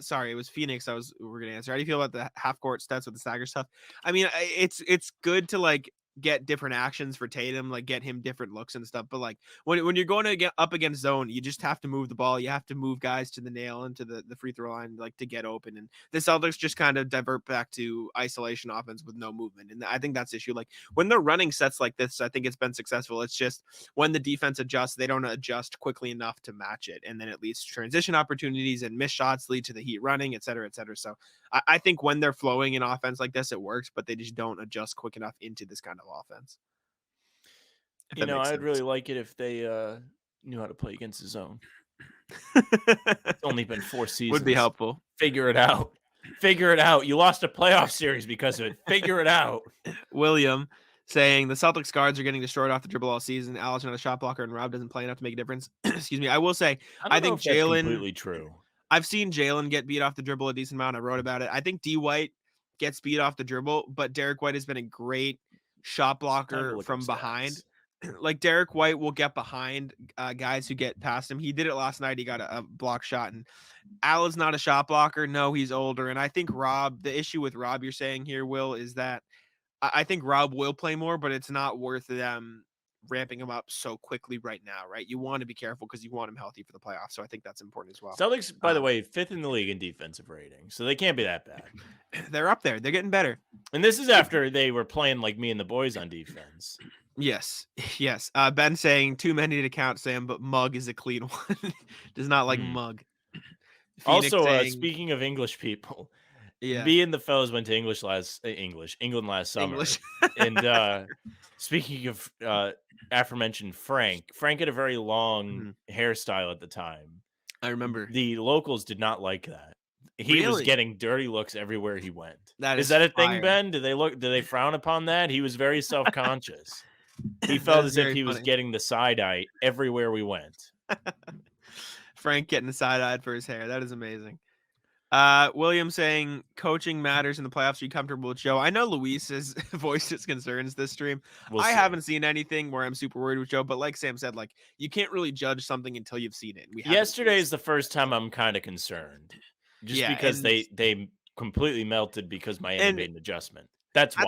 Sorry, it was Phoenix. We're gonna answer. How do you feel about the half court stats with the stagger stuff? I mean, it's good to like get different actions for Tatum, like get him different looks and stuff. But like when you're going to get up against zone, you just have to move the ball. You have to move guys to the nail and to the free throw line, like to get open. And the Celtics just kind of divert back to isolation offense with no movement. And I think that's the issue. Like when they're running sets like this, I think it's been successful. It's just when the defense adjusts, they don't adjust quickly enough to match it. And then it leads to transition opportunities and missed shots lead to the Heat running, et cetera, et cetera. So I think when they're flowing in offense like this, it works, but they just don't adjust quick enough into this kind of offense. You know, I'd really like it if they knew how to play against the zone. It's only been 4 seasons. Would be helpful. Figure it out. Figure it out. You lost a playoff series because of it. Figure it out. William saying the Celtics guards are getting destroyed off the dribble all season. Allen's not a shot blocker, and Rob doesn't play enough to make a difference. Excuse me. I will say, I think Jaylen completely true. I've seen Jaylen get beat off the dribble a decent amount. I wrote about it. I think D White gets beat off the dribble, but Derek White has been a great shot blocker from behind. Like Derek White will get behind guys who get past him. He did it last night. He got a block shot, and Allen's not a shot blocker. No, he's older. And I think Rob, the issue with Rob you're saying here, Will, is that I think Rob will play more, but it's not worth them ramping him up so quickly right now, right? You want to be careful because you want him healthy for the playoffs. So I think that's important as well. Celtics, by the way, 5th in the league in defensive rating, so they can't be that bad. They're up there. They're getting better. And this is after they were playing like me and the boys on defense. Yes. Ben saying too many to count, Sam, but Mug is a clean one. Does not like Mug. Phoenix also, saying, speaking of English people, yeah, me and the fellows went to England last summer. And speaking of aforementioned Frank had a very long hairstyle at the time. I remember. The locals did not like that. He was getting dirty looks everywhere he went. Is that a thing, Ben? Do they frown upon that? He was very self-conscious. He felt as if he was getting the side eye everywhere we went. Frank getting the side eyed for his hair. That is amazing. William saying coaching matters in the playoffs. Are you comfortable with Joe? I know Luis has voiced his concerns this stream. I haven't seen anything where I'm super worried with Joe, but like Sam said, like you can't really judge something until you've seen it. Yesterday is the first time I'm kind of concerned, just because they completely melted because Miami made an adjustment. That's why.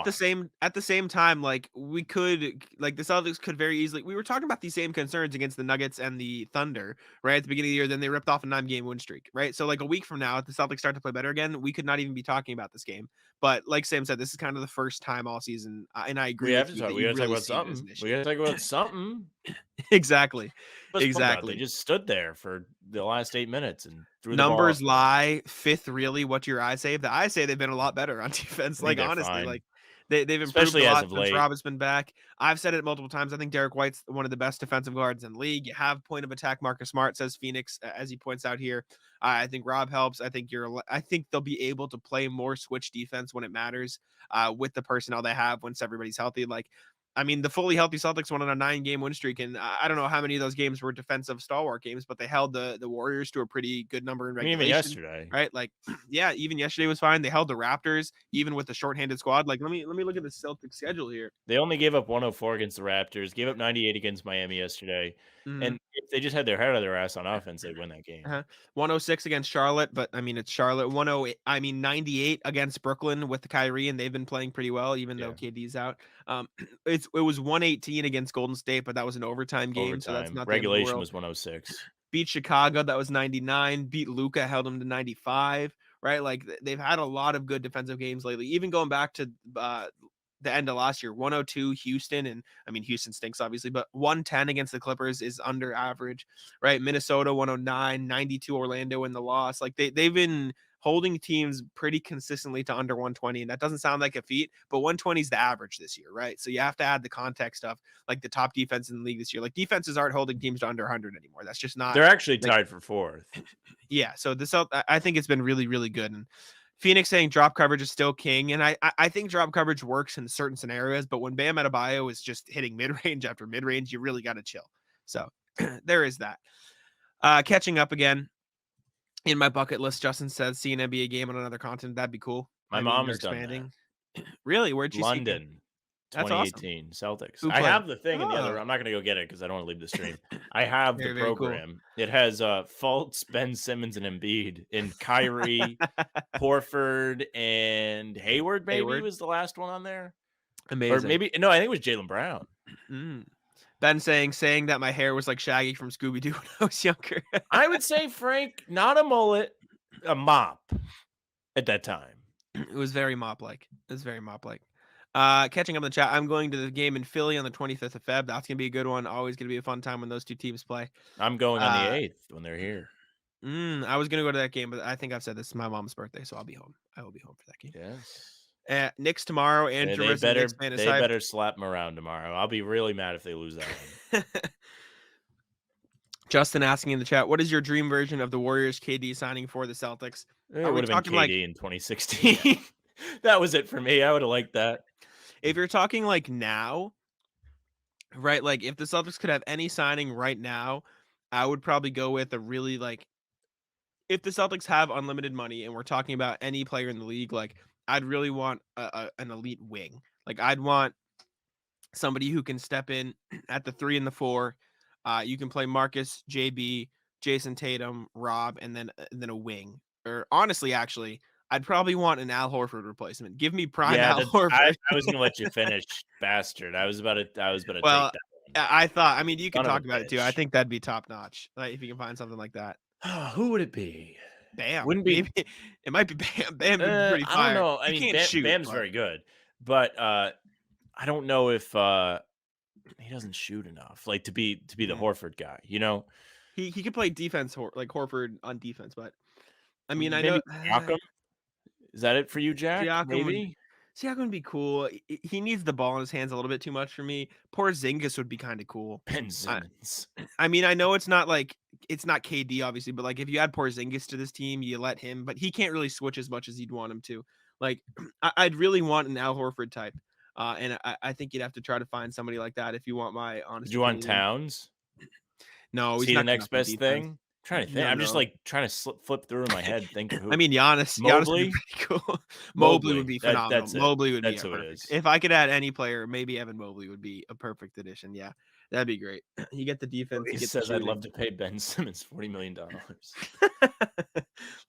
At the same time, like we could, like the Celtics could very easily. We were talking about these same concerns against the Nuggets and the Thunder, right at the beginning of the year. Then they ripped off a 9-game win streak, right? So like a week from now, if the Celtics start to play better again, we could not even be talking about this game. But like Sam said, this is kind of the first time all season, and I agree. We got to talk about something. We got to talk about something. Exactly. They just stood there for the last 8 minutes and threw numbers the ball. lie. Fifth, really, what your eyes say? The eyes say they've been a lot better on defense. Like honestly, fine. Like they've improved especially a lot as of since late. Rob has been back. I've said it multiple times. I think Derek White's one of the best defensive guards in the league. You have point of attack Marcus Smart, says Phoenix, as he points out here. I think Rob helps. I think they'll be able to play more switch defense when it matters with the personnel they have once everybody's healthy. Like, I mean, the fully healthy Celtics went on a 9-game win streak, and I don't know how many of those games were defensive stalwart games, but they held the Warriors to a pretty good number in regulation. Even yesterday, right? Like, yeah, even yesterday was fine. They held the Raptors, even with the shorthanded squad. Like, let me look at the Celtics schedule here. They only gave up 104 against the Raptors, gave up 98 against Miami yesterday. And if they just had their head out of their ass on offense, they'd win that game. 106 against Charlotte, but I mean it's Charlotte. 98 against Brooklyn with the Kyrie, and they've been playing pretty well, even though KD's out. It was 118 against Golden State, but that was an overtime game, so that's not the end of the Regulation world. was 106. Beat Chicago, that was 99. Beat Luka, held them to 95. Right, like they've had a lot of good defensive games lately. Even going back to the end of last year, 102 Houston, and I mean Houston stinks obviously, but 110 against the Clippers is under average, right? Minnesota 109, 92 Orlando in the loss. Like they've been holding teams pretty consistently to under 120, and that doesn't sound like a feat, but 120 is the average this year, right? So you have to add the context of like the top defense in the league this year. Like defenses aren't holding teams to under 100 anymore. That's just not. They're actually tied for fourth. Yeah, so I think it's been really, really good. And Phoenix saying drop coverage is still king, and I think drop coverage works in certain scenarios, but when Bam Adebayo is just hitting mid-range after mid-range, you really got to chill. So there is that. Catching up again in my bucket list, Justin says see an NBA game on another continent. That'd be cool. My mom has done that. Really? Where'd you see London. That's 2018 awesome. Celtics. I have the thing in the other. I'm not going to go get it because I don't want to leave the stream. I have the program. Cool. It has Fultz, Ben Simmons, and Embiid, and Kyrie, Horford, and Hayward. Maybe was the last one on there. Amazing. Or maybe no, I think it was Jaylen Brown. Ben saying that my hair was like Shaggy from Scooby Doo when I was younger. I would say, Frank, not a mullet, a mop. At that time, it was very mop-like. Catching up in the chat, I'm going to the game in Philly on the 25th of Feb. That's going to be a good one. Always going to be a fun time when those two teams play. I'm going on the 8th when they're here. I was going to go to that game, but I think I've said this is my mom's birthday, so I'll be home. I will be home for that game. Yes. Knicks tomorrow. Andrew, they better slap them around tomorrow. I'll be really mad if they lose that one. Justin asking in the chat, what is your dream version of the Warriors KD signing for the Celtics? It would have been KD in 2016. That was it for me. I would have liked that. If you're talking like now, right? Like if the Celtics could have any signing right now, I would probably go with a really like, if the Celtics have unlimited money and we're talking about any player in the league, like I'd really want an elite wing. Like I'd want somebody who can step in at the 3 and the 4. You can play Marcus, JB, Jayson Tatum, Rob, and then a wing. Or honestly, actually, I'd probably want an Al Horford replacement. Give me prime Al Horford. I was going to let you finish, bastard. I was about to take that one. I thought. I mean, you can talk about it too. I think that'd be top notch. Like if you can find something like that. Who would it be? Bam. Wouldn't be. Maybe, it might be Bam. Bam would be pretty fire. I don't know. I mean, Bam's very good, but I don't know if he doesn't shoot enough, like to be the Horford guy. You know, he could play defense like Horford on defense, but I mean, maybe I know. Siakam? Is that it for you, Jack? Siakam would be cool. He needs the ball in his hands a little bit too much for me. Porzingis would be kind of cool. Ben Simmons. I mean, I know it's not KD obviously, but like if you add Porzingis to this team, you let him, but he can't really switch as much as you'd want him to. Like I'd really want an Al Horford type. And I think you'd have to try to find somebody like that if you want my honest. Do you want Towns? No, he's not the next best thing. I'm trying to think. I'm just like trying to flip through in my head, think of who. I mean, Giannis would be pretty cool. Mobley would be phenomenal. Mobley would be perfect. If I could add any player, maybe Evan Mobley would be a perfect addition. Yeah, that'd be great. You get the defense. He says I'd love to pay Ben Simmons $40 million.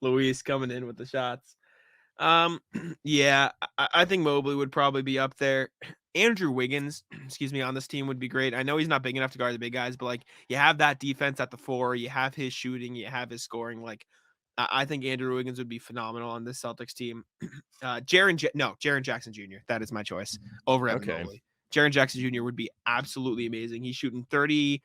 Luis coming in with the shots. Yeah, I think Mobley would probably be up there. Andrew Wiggins, on this team would be great. I know he's not big enough to guard the big guys, but like you have that defense at the 4, you have his shooting, you have his scoring. Like I think Andrew Wiggins would be phenomenal on this Celtics team. Jaren Jackson Jr. That is my choice over Evan Mobley. Jaren Jackson Jr. would be absolutely amazing. He's shooting 39%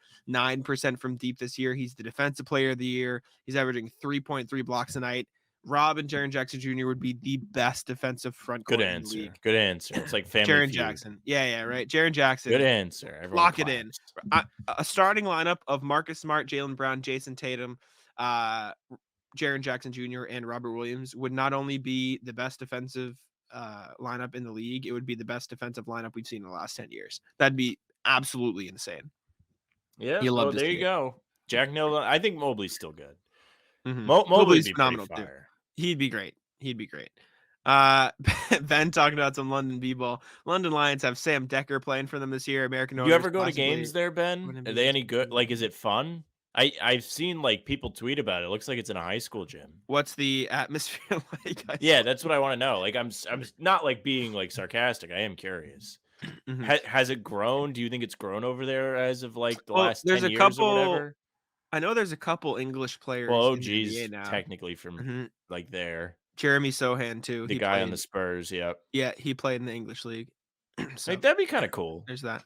from deep this year. He's the defensive player of the year. He's averaging 3.3 blocks a night. Rob and Jaren Jackson Jr. would be the best defensive front court in the league. Good answer. It's like family Jaren feud. Jackson. Yeah, right. Jaren Jackson. Good answer. Everyone Lock it in. A starting lineup of Marcus Smart, Jaylen Brown, Jayson Tatum, Jaren Jackson Jr., and Robert Williams would not only be the best defensive lineup in the league, it would be the best defensive lineup we've seen in the last 10 years. That'd be absolutely insane. Yeah, there you go. Jack nailed it. I think Mobley's still good. Mm-hmm. Mobley's phenomenal too. He'd be great. Ben talking about some London b-ball. London Lions have Sam Decker playing for them this year. American You owners ever go to possibly games there, Ben? wouldn't Are be they any good? interested. Like, is it fun? I've seen like people tweet about it. It looks like it's in a high school gym. What's the atmosphere like? Yeah, that's what I want to know. Like, I'm not like being like sarcastic. I am curious. Mhm. Has it grown? Do you think it's grown over there as of like the Well, last there's 10 a years or couple. whatever? I know there's a couple English Well, players in the NBA OG's now. technically from Mhm. like there. Jeremy Sohan too. The He guy on the played. Spurs. Yep. Yeah, he played in the English league. So Like that'd be kind of cool. there's that.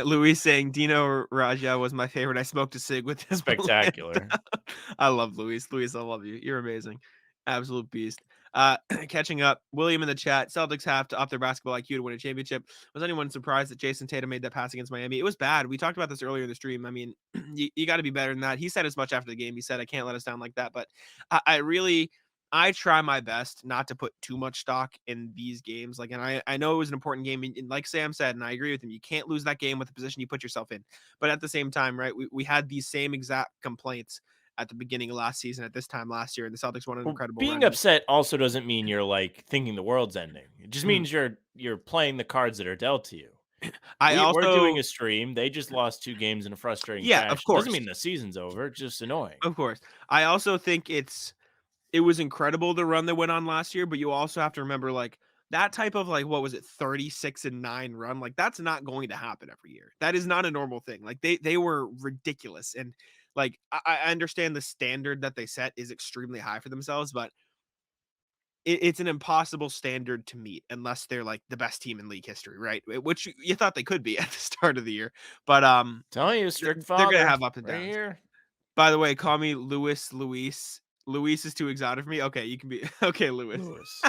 Luis saying Dino Raja was my favorite. I smoked a cig with him. Spectacular. I love Luis. Luis, I love you. You're amazing. Absolute beast. Catching up, William in the chat. Celtics have to up their basketball IQ to win a championship. Was anyone surprised that Jayson Tatum made that pass against Miami? It was bad. We talked about this earlier in the stream. I mean, you got to be better than that. He said as much after the game. He said, I can't let us down like that. But I try my best not to put too much stock in these games. Like, and I know it was an important game. And like Sam said, and I agree with him, you can't lose that game with the position you put yourself in. But at the same time, right, we had these same exact complaints at the beginning of last season, at this time last year, and the Celtics won an Well, incredible being run. upset also doesn't mean you're like thinking the world's ending. It just Mhm. means you're playing the cards that are dealt to you. I We're doing also, a stream. They just lost 2 games in a frustrating yeah, fashion. of Doesn't course, mean the season's over. It's just annoying. of course. I also think it was incredible the run that went on last year, but you also have to remember like that type of like what was it 36-9 run, like that's not going to happen every year. That is not a normal thing. Like they were ridiculous, and like I understand the standard that they set is extremely high for themselves, but it's an impossible standard to meet unless they're like the best team in league history, right? Which you thought they could be at the start of the year, but Telling you, strict they're gonna father have up and right downs. here. By the way, call me Luis. Luis is too exotic for me. Okay, you can be okay, Luis. Lewis.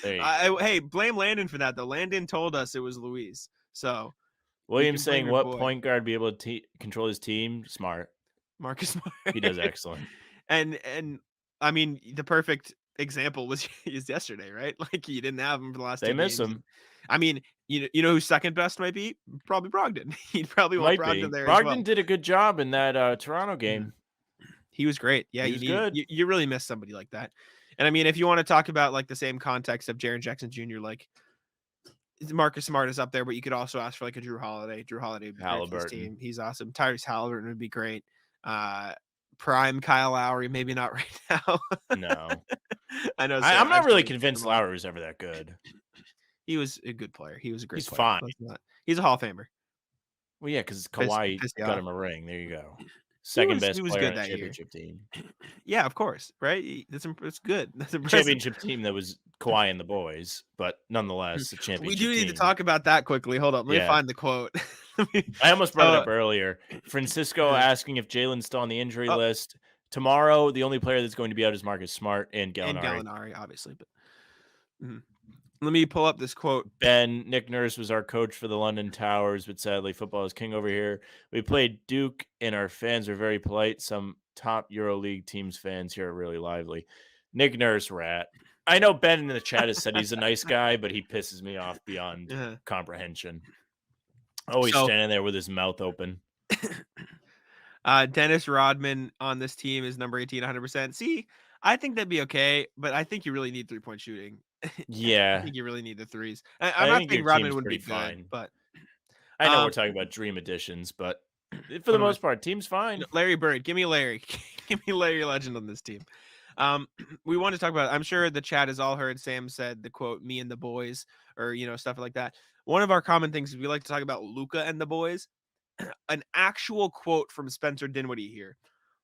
There you go. Hey, blame Landon for that though. Landon told us it was Luis, so you Williams can blame saying your what boy, point guard be able to control his team? Smart. Marcus Smart. He does excellent. And I mean, the perfect example was is yesterday, right? Like you didn't have him for the last They two miss games. him. I mean, you know who's second best might be? Probably Brogdon. He'd probably want Might be. Brogdon there as well. Brogdon did a good job in that Toronto game. He was great. Yeah, He you was need good. you really miss somebody like that. And I mean, if you want to talk about like the same context of Jaren Jackson Jr., like Marcus Smart is up there, but you could also ask for like a Drew Holiday. Drew Holiday would be great for this Halliburton. team. He's awesome. Tyrese Halliburton would be great. Prime Kyle Lowry, maybe not right now. No. I know. I'm not really said convinced him all. Lowry was ever that good. He was a good player. He was a great He's player. fine. He's a Hall of Famer. Well, yeah, because Piss Kawhi you got off. him a ring. There you go. Second best He was player good on a that year. championship team. Yeah, of course. Right. That's good. That's impressive. Championship team that was Kawhi and the boys, but nonetheless, a championship We do need team. to talk about that quickly. Hold up. Let me Yeah. find the quote. I almost brought it up earlier. Francisco asking if Jalen's still on the injury list. Tomorrow, the only player that's going to be out is Marcus Smart and Gallinari. And Gallinari, obviously. But let me pull up this quote. Ben, Nick Nurse was our coach for the London Towers, but sadly, football is king over here. We played Duke, and our fans are very polite. Some top EuroLeague teams fans here are really lively. Nick Nurse, rat. I know Ben in the chat has said he's a nice guy, but he pisses me off beyond comprehension. Always standing there with his mouth open. Dennis Rodman on this team is number 18, 100%. See, I think that'd be okay, but I think you really need 3-point shooting. Yeah. I think you really need the threes. I'm not saying Rodman would be fine, but I know we're talking about dream editions, but for the most part, team's fine. Larry Bird, give me Larry. Give me Larry Legend on this team. We want to talk about, I'm sure the chat has all heard Sam said the quote, me and the boys, or, stuff like that. One of our common things is we like to talk about Luka and the boys. An actual quote from Spencer Dinwiddie here.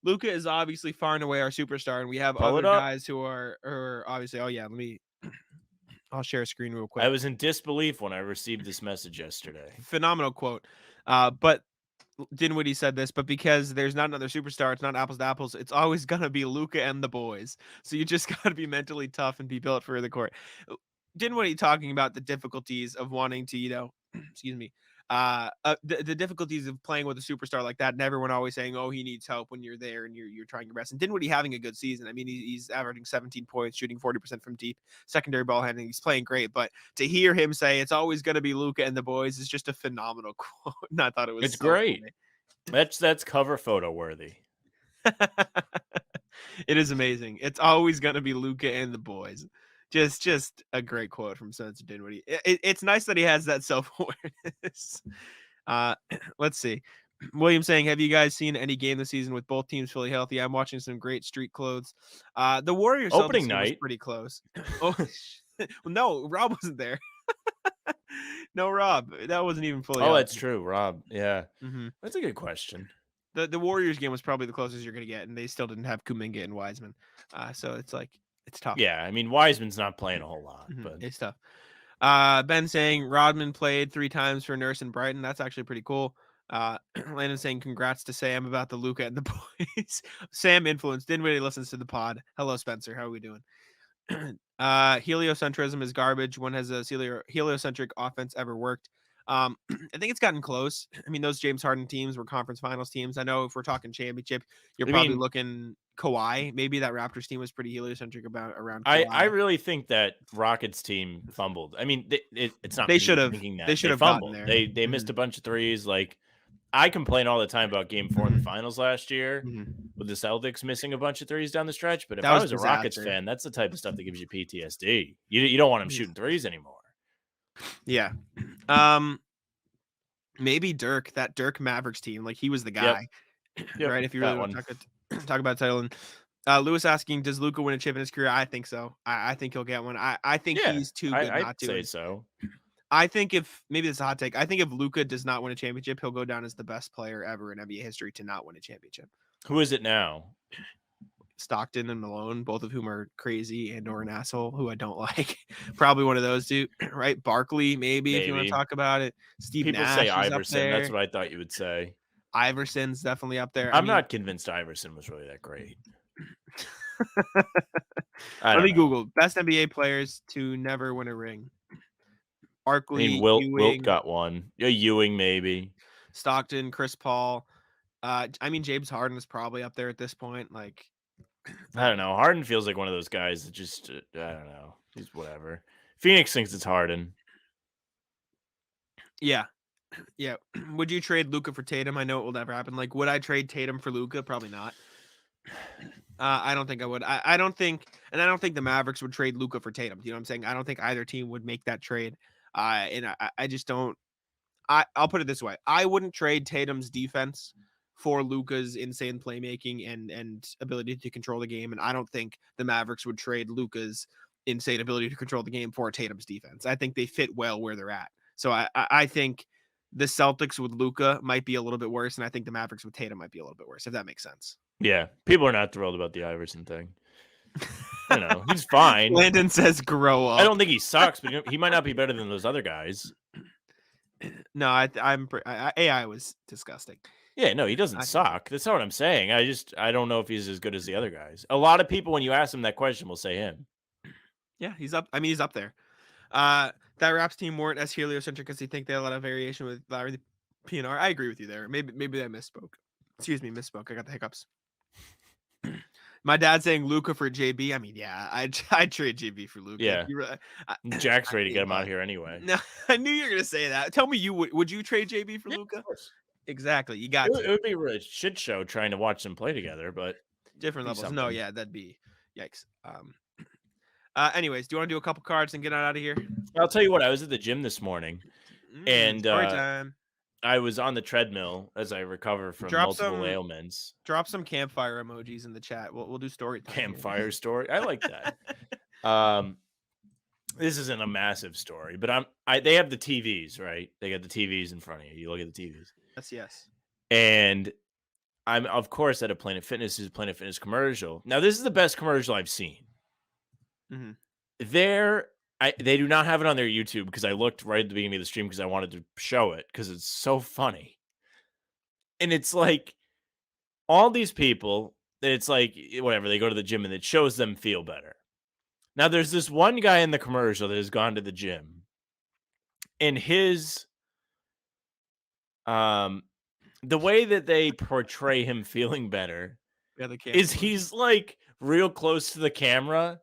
Luka is obviously far and away our superstar, and we have other guys who are obviously, I'll share a screen real quick. I was in disbelief when I received this message yesterday. Phenomenal quote. But Dinwiddie said this, but because there's not another superstar, it's not apples to apples. It's always going to be Luka and the boys. So you just got to be mentally tough and be built for the court. Dinwiddie talking about the difficulties of wanting to, excuse me, the difficulties of playing with a superstar like that, and everyone always saying, oh, he needs help when you're there and you're trying your best. And Dinwiddie having a good season. I mean, he's averaging 17 points, shooting 40% from deep, secondary ball handling. He's playing great. But to hear him say it's always going to be Luka and the boys is just a phenomenal quote. And I thought it was great. Funny. That's cover photo worthy. It is amazing. It's always going to be Luka and the boys. Just a great quote from Spencer Dinwiddie. It's nice that he has that self-awareness. Let's see. William saying, have you guys seen any game this season with both teams fully healthy? I'm watching some great street clothes. The Warriors Opening Celtics game was night. pretty close. Oh, well, no, Rob wasn't there. No, Rob. That wasn't even fully Oh, healthy. that's true, Rob. Yeah. Mhm. That's a good question. The Warriors game was probably the closest you're going to get, and they still didn't have Kuminga and Wiseman. So it's like, it's tough. Yeah, I mean, Wiseman's not playing a whole lot, but It's tough. Ben saying Rodman played 3 times for Nurse and Brighton. That's actually pretty cool. Landon saying congrats to Sam about the Luka and the boys. Sam influenced. Didn't really listen to the pod. Hello, Spencer. How are we doing? Heliocentrism is garbage. When has a heliocentric offense ever worked? I think it's gotten close. I mean, those James Harden teams were conference finals teams. I know if we're talking championship, you're probably looking Kawhi. Maybe that Raptors team was pretty heliocentric around Kawhi. I really think that Rockets team fumbled. I mean, it's not They me should have. thinking that. They should have fumbled. gotten there. They missed a bunch of threes. Like, I complain all the time about Game 4 in the finals last year with the Celtics missing a bunch of threes down the stretch. But if I was a Rockets fan, that's the type of stuff that gives you PTSD. You don't want them shooting threes anymore. Yeah. Maybe Dirk, that Dirk Mavericks team, like he was the guy, Yep, right? If you really want to talk about title. And Lewis asking, does Luka win a chip in his career? I think so. I think he'll get one. I think he's too good not to. I'd say so. I think maybe this is a hot take. I think if Luka does not win a championship, he'll go down as the best player ever in NBA history to not win a championship. Who is it now? Stockton and Malone, both of whom are crazy and or an asshole who I don't like. Probably one of those two, right? Barkley, maybe if you want to talk about it. Steve People Nash say is Iverson. Up there. That's what I thought you would say. Iverson's definitely up there. I'm not convinced Iverson was really that great. Let me Google best NBA players to never win a ring. Barkley, Wilt got one. Yeah, Ewing maybe. Stockton, Chris Paul. I mean, James Harden is probably up there at this point. Like, I don't know. Harden feels like one of those guys that just I don't know. He's whatever. Phoenix thinks it's Harden. Yeah. Yeah. Would you trade Luka for Tatum? I know it will never happen. Like, would I trade Tatum for Luka? Probably not. I don't think I would. I don't think the Mavericks would trade Luka for Tatum. You know what I'm saying? I don't think either team would make that trade. And I just don't. I'll put it this way: I wouldn't trade Tatum's defense for Luka's insane playmaking and ability to control the game. And I don't think the Mavericks would trade Luka's insane ability to control the game for Tatum's defense. I think they fit well where they're at. So I think the Celtics with Luka might be a little bit worse, and I think the Mavericks with Tatum might be a little bit worse, if that makes sense. Yeah, people are not thrilled about the Iverson thing. You know, he's fine. Landon says grow up. I don't think he sucks, but he might not be better than those other guys. No, AI was disgusting. Yeah, no, he doesn't suck. That's not what I'm saying. I don't know if he's as good as the other guys. A lot of people, when you ask them that question, will say him. Yeah, he's up. I mean, he's up there. That Raps team weren't as heliocentric as you think. They had a lot of variation with Larry the PNR. I agree with you there. Maybe I misspoke. Excuse me, misspoke. I got the hiccups. My dad saying Luka for JB. I mean, yeah, I'd trade JB for Luka. Yeah, Jack's ready to get him out here anyway. No, I knew you were gonna say that. Tell me, would you trade JB for Luka? Exactly. You got it would be a shit show trying to watch them play together, but different levels. No, yeah, that'd be yikes. Anyways, do you want to do a couple cards and get out of here? I'll tell you what. I was at the gym this morning, and I was on the treadmill as I recover from multiple ailments. Drop some campfire emojis in the chat. We'll do story time. Campfire story. I like that. This isn't a massive story, but they have the TVs, right? They got the TVs in front of you. You look at the TVs. Yes. And I'm of course at a Planet Fitness. Is a Planet Fitness commercial. Now this is the best commercial I've seen. Mm-hmm. They do not have it on their YouTube because I looked right at the beginning of the stream because I wanted to show it because it's so funny. And it's like all these people that it's like whatever, they go to the gym and it shows them feel better. Now there's this one guy in the commercial that has gone to the gym and his the way that they portray him feeling better is he's like real close to the camera.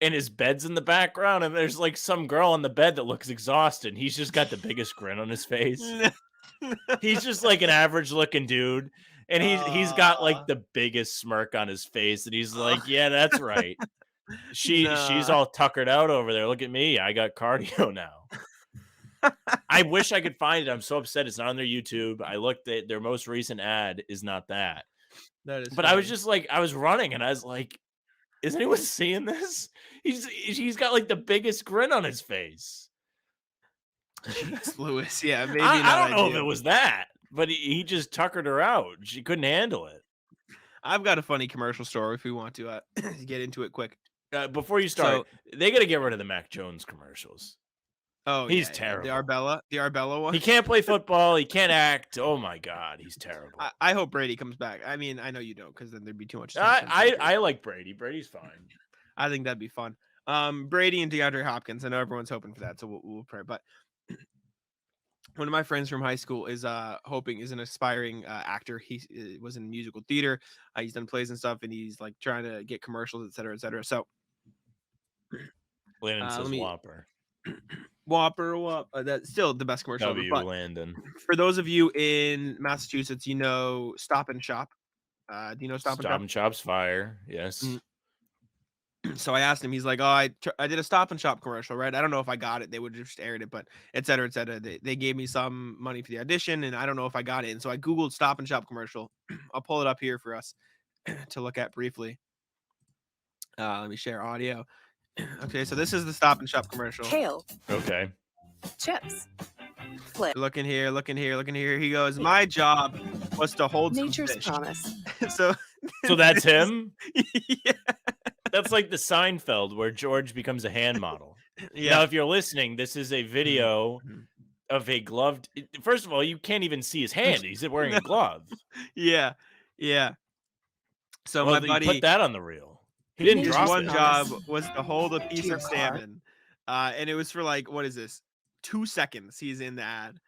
And his bed's in the background, and there's like some girl on the bed that looks exhausted. And he's just got the biggest grin on his face. He's just like an average looking dude, and he's got like the biggest smirk on his face, and he's like, "Yeah, that's right." She's all tuckered out over there. Look at me. I got cardio now. I wish I could find it. I'm so upset it's not on their YouTube. I looked at their most recent ad is not that. That is But I was funny. just like, I was running and I was like, is anyone seeing this? He's got like the biggest grin on his face. Jeez, Lewis. Yeah, maybe I don't know if ideal. it was that, but he just tuckered her out. She couldn't handle it. I've got a funny commercial story if we want to get into it quick. Before you start, they got to get rid of the Mac Jones commercials. Oh, he's yeah, terrible. The Arbella one. He can't play football. He can't act. Oh my God, he's terrible. I hope Brady comes back. I mean, I know you don't, because then there'd be too much. I like Brady. Brady's fine. I think that'd be fun. Brady and DeAndre Hopkins. I know everyone's hoping for that, so we'll pray. But one of my friends from high school is an aspiring actor. He was in musical theater. He's done plays and stuff, and he's like trying to get commercials, et cetera, et cetera. So Landon says Whopper. Whopper. That's still the best commercial. W. But Landon. for those of you in Massachusetts, you know Stop and Shop. Do you know Stop and Shop? Stop and Shop's fire. Yes. Mm-hmm. So I asked him. He's like, "Oh, I did a Stop and Shop commercial, right? I don't know if I got it. They would have just aired it, but et cetera, et cetera. They gave me some money for the audition, and I don't know if I got it. And so I Googled Stop and Shop commercial. I'll pull it up here for us to look at briefly. Let me share audio. Okay, so this is the Stop and Shop commercial. Kale. Okay. Chips. Flip. Looking here. He goes, "My job was to hold Nature's some fish." promise. So that's him? Yeah. That's like the Seinfeld where George becomes a hand model. Yeah. Now, if you're listening, this is a video of a gloved. First of all, you can't even see his hand. He's wearing a glove. Yeah. So Well, my buddy put that on the reel. He didn't his drop one it. job was to hold a To piece your of car. salmon, and it was for like, what is this? 2 seconds. He's in the ad,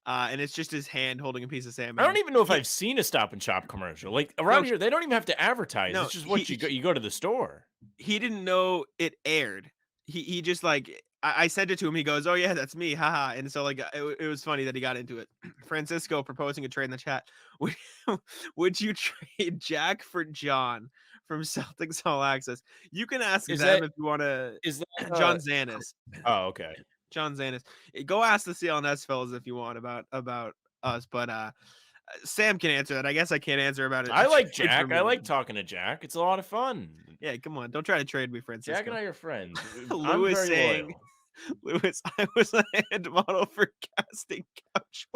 and it's just his hand holding a piece of salmon. I don't even know if I've seen a Stop and Shop commercial. Like around here, they don't even have to advertise. No, it's just what you go to the store. He didn't know it aired. He just like I sent it to him. He goes, "Oh yeah, that's me, haha." And so like it was funny that he got into it. Francisco proposing a trade in the chat. Would you trade Jack for John from Celtics All Access? You can ask them if you want to. Is that John Zanis? Oh, okay. John Zanis. Go ask the CLNS fellas if you want about us, but Sam can answer that. I guess I can't answer about it. I like Jack. I like talking to Jack. It's a lot of fun. Yeah, come on. Don't try to trade me, Francisco. Jack and I are friends. Lewis I'm very saying, loyal. Lewis, I was a hand model for casting couch.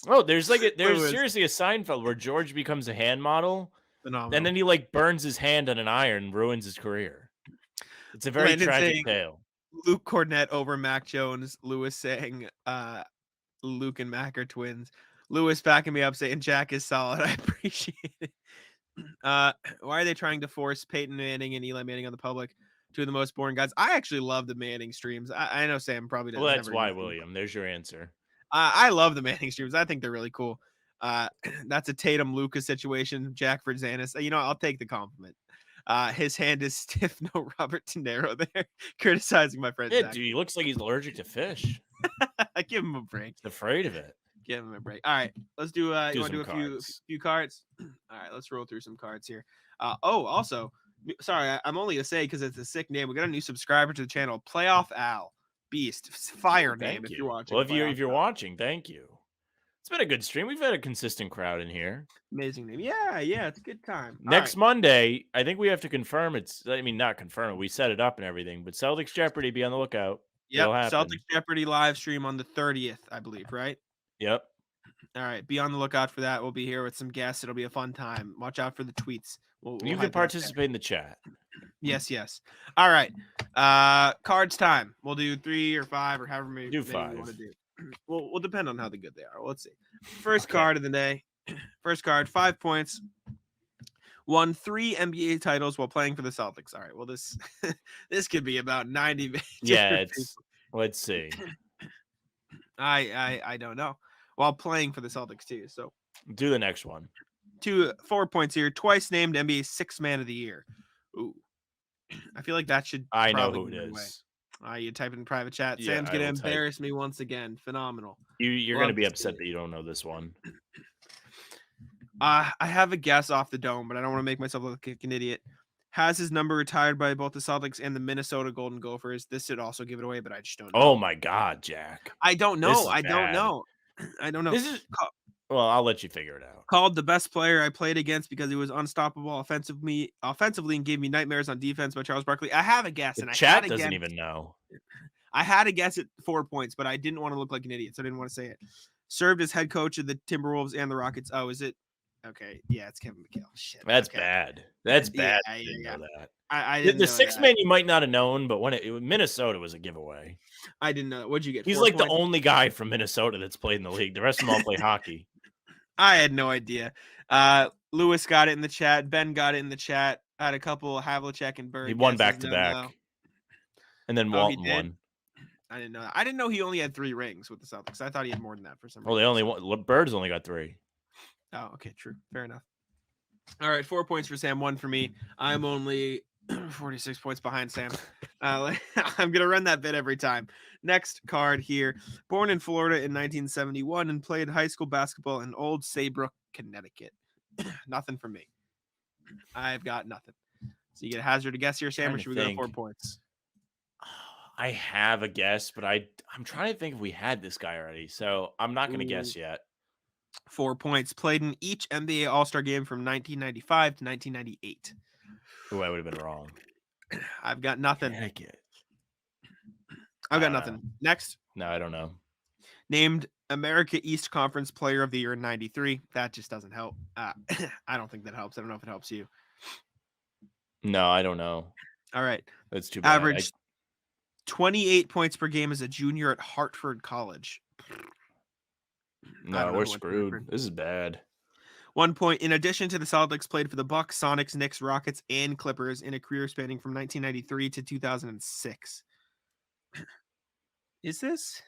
Oh, there's Lewis. seriously a Seinfeld where George becomes a hand model, Phenomenal. and then he like burns his hand on an iron and ruins his career. It's a very Landon tragic saying, tale. Luke Cornett over Mac Jones. Lewis saying, Luke and Mac are twins. Lewis backing me up saying Jack is solid. I appreciate it. Why are they trying to force Peyton Manning and Eli Manning on the public? Two of the most boring guys. I actually love the Manning streams. I know Sam probably doesn't. Well, that's why, William. There's your answer. I love the Manning streams. I think they're really cool. That's a Tatum Lucas situation. Jack for Zanis. You know, I'll take the compliment. His hand is stiff. No Robert De Niro there. Criticizing my friend. Yeah, Zach. dude, he looks like he's allergic to fish. I give him a break. He's afraid of it. Give him a break. All right, let's do. You want to do a cards. few cards? All right, let's roll through some cards here. Also, sorry, I'm only gonna say because it's a sick name. We got a new subscriber to the channel, Playoff Al Beast. Fire name if you're watching. Well, if you're watching, thank you. It's been a good stream. We've had a consistent crowd in here. Amazing name. Yeah, it's a good time. Next Monday, I think we have to confirm not confirm it. We set it up and everything, but Celtics Jeopardy, be on the lookout. Yep, Celtics Jeopardy live stream on the 30th, I believe, right? Yep. All right, be on the lookout for that. We'll be here with some guests. It'll be a fun time. Watch out for the tweets. You can participate in the chat. Yes. All right. Cards time. We'll do 3 or 5 or however many. Do we 5. want to do. We'll depend on how good they are. Let's see. First card of the day. First card, 5 points. Won 3 NBA titles while playing for the Celtics. All right. Well, this could be about 90. Yeah, let's see. I don't know. While playing for the Celtics too. So do the next one. 4 points here. Twice named NBA 6th Man of the Year. Ooh. I feel like that should. I know who it is. You type in private chat. Yeah, Sam's gonna embarrass me once again. Phenomenal. You're gonna be upset that you don't know this one. I have a guess off the dome, but I don't want to make myself look like an idiot. Has his number retired by both the Celtics and the Minnesota Golden Gophers. This should also give it away, but I just don't know. Oh my God, Jack. I don't This know. is I don't bad. know. I don't know. This is well, I'll let you figure it out. Called the best player I played against because he was unstoppable offensively and gave me nightmares on defense by Charles Barkley. I have a guess, The and chat doesn't even know. I had to guess at 4 points, but I didn't want to look like an idiot, so I didn't want to say it. Served as head coach of the Timberwolves and the Rockets. Oh, is it? Okay, yeah, it's Kevin McHale. Shit, That's okay. bad. That's bad. Yeah, I didn't know that. I didn't The know six that. man you might not have known, but when Minnesota was a giveaway. I didn't know that. What'd you get? He's 4 like points? the only guy from Minnesota that's played in the league. The rest of them all play hockey. I had no idea. Lewis got it in the chat. Ben got it in the chat. I had a couple Havlicek and Bird. He won guesses. back to No. back. And then Oh, he Walton did? won. I didn't know that. I didn't know he only had 3 rings with the Celtics. I thought he had more than that for some reason. Well, they only won. Bird's only got 3. Oh, okay, true. Fair enough. All right, 4 points for Sam, 1 for me. I'm only 46 points behind Sam. I'm going to run that bit every time. Next card here. Born in Florida in 1971 and played high school basketball in Old Saybrook, Connecticut. Nothing for me. I've got nothing. So you get a hazard to guess here, Sam, or should we go to 4 points? I have a guess, but I'm trying to think if we had this guy already. So I'm not going to guess yet. 4 points. Played in each NBA All-Star game from 1995 to 1998. Oh, I would have been wrong. I've got nothing. Connecticut. I've got nothing. Next. No, I don't know. Named America East Conference Player of the Year in 93. That just doesn't help. I don't think that helps. I don't know if it helps you. No, I don't know. All right. That's too bad. Average 28 points per game as a junior at Hartford College. No, we're screwed. This is bad. 1 point. In addition to the Celtics, played for the Bucks, Sonics, Knicks, Rockets, and Clippers in a career spanning from 1993 to 2006. Is this?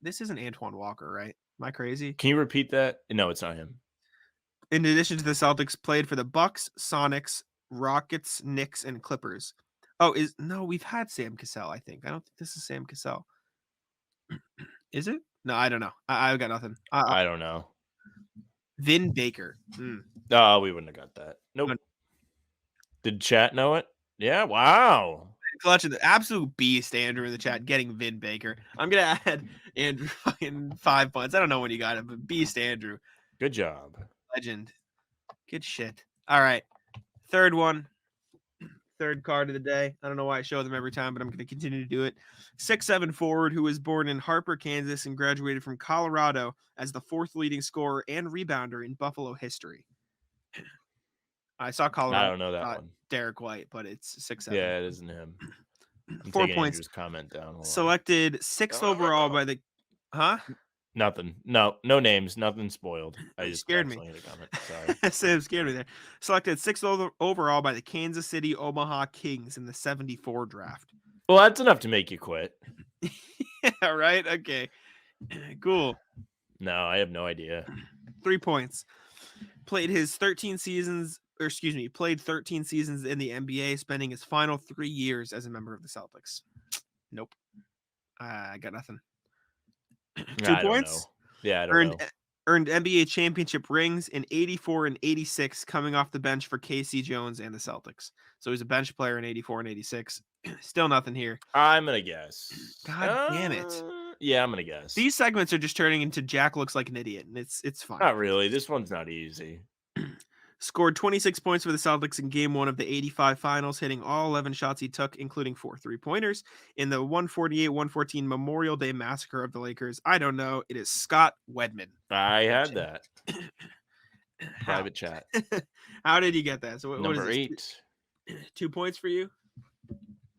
This isn't Antoine Walker, right? Am I crazy? Can you repeat that? No, it's not him. In addition to the Celtics, played for the Bucks, Sonics, Rockets, Knicks, and Clippers. Oh, we've had Sam Cassell, I think. I don't think this is Sam Cassell. Is it? No, I don't know. I've got nothing. I don't know. Vin Baker. No, we wouldn't have got that. Nope. Did chat know it? Yeah. Wow. Clutch of the absolute beast, Andrew, in the chat, getting Vin Baker. I'm going to add Andrew fucking 5 points. I don't know when you got it, but beast, Andrew. Good job. Legend. Good shit. All right. Third one. Third card of the day. I don't know why I show them every time, but I'm going to continue to do it. 6'7" forward who was born in Harper, Kansas, and graduated from Colorado as the 4th leading scorer and rebounder in Buffalo history. I saw Colorado. I don't know that one. Derek White, but it's 6'7". Yeah, it isn't him. I'm 4 taking points. Andrew's comment down. Hold on. Selected 6th overall by the. Huh? Nothing. No names. Nothing spoiled. I just scared me. hit a comment. Sorry. Sam scared me there. Selected 6th overall by the Kansas City Omaha Kings in the 74 draft. Well, that's enough to make you quit. Yeah, right? Okay. Cool. No, I have no idea. 3 points. Played 13 seasons in the NBA, spending his final 3 years as a member of the Celtics. Nope. I got nothing. 2 points. Yeah, I don't know. Earned NBA championship rings in 84 and 86, coming off the bench for KC Jones and the Celtics. So he's a bench player in 84 and 86. Still nothing here. I'm going to guess. God damn it. Yeah, I'm going to guess. These segments are just turning into Jack looks like an idiot, and it's fine. Not really. This one's not easy. Scored 26 points for the Celtics in Game 1 of the 85 finals, hitting all 11 shots he took, including 4 3-pointers, in the 148-114 Memorial Day Massacre of the Lakers. I don't know. It is Scott Wedman. I had that. Private chat. How did you get that? So what Number is 8. 2 points for you?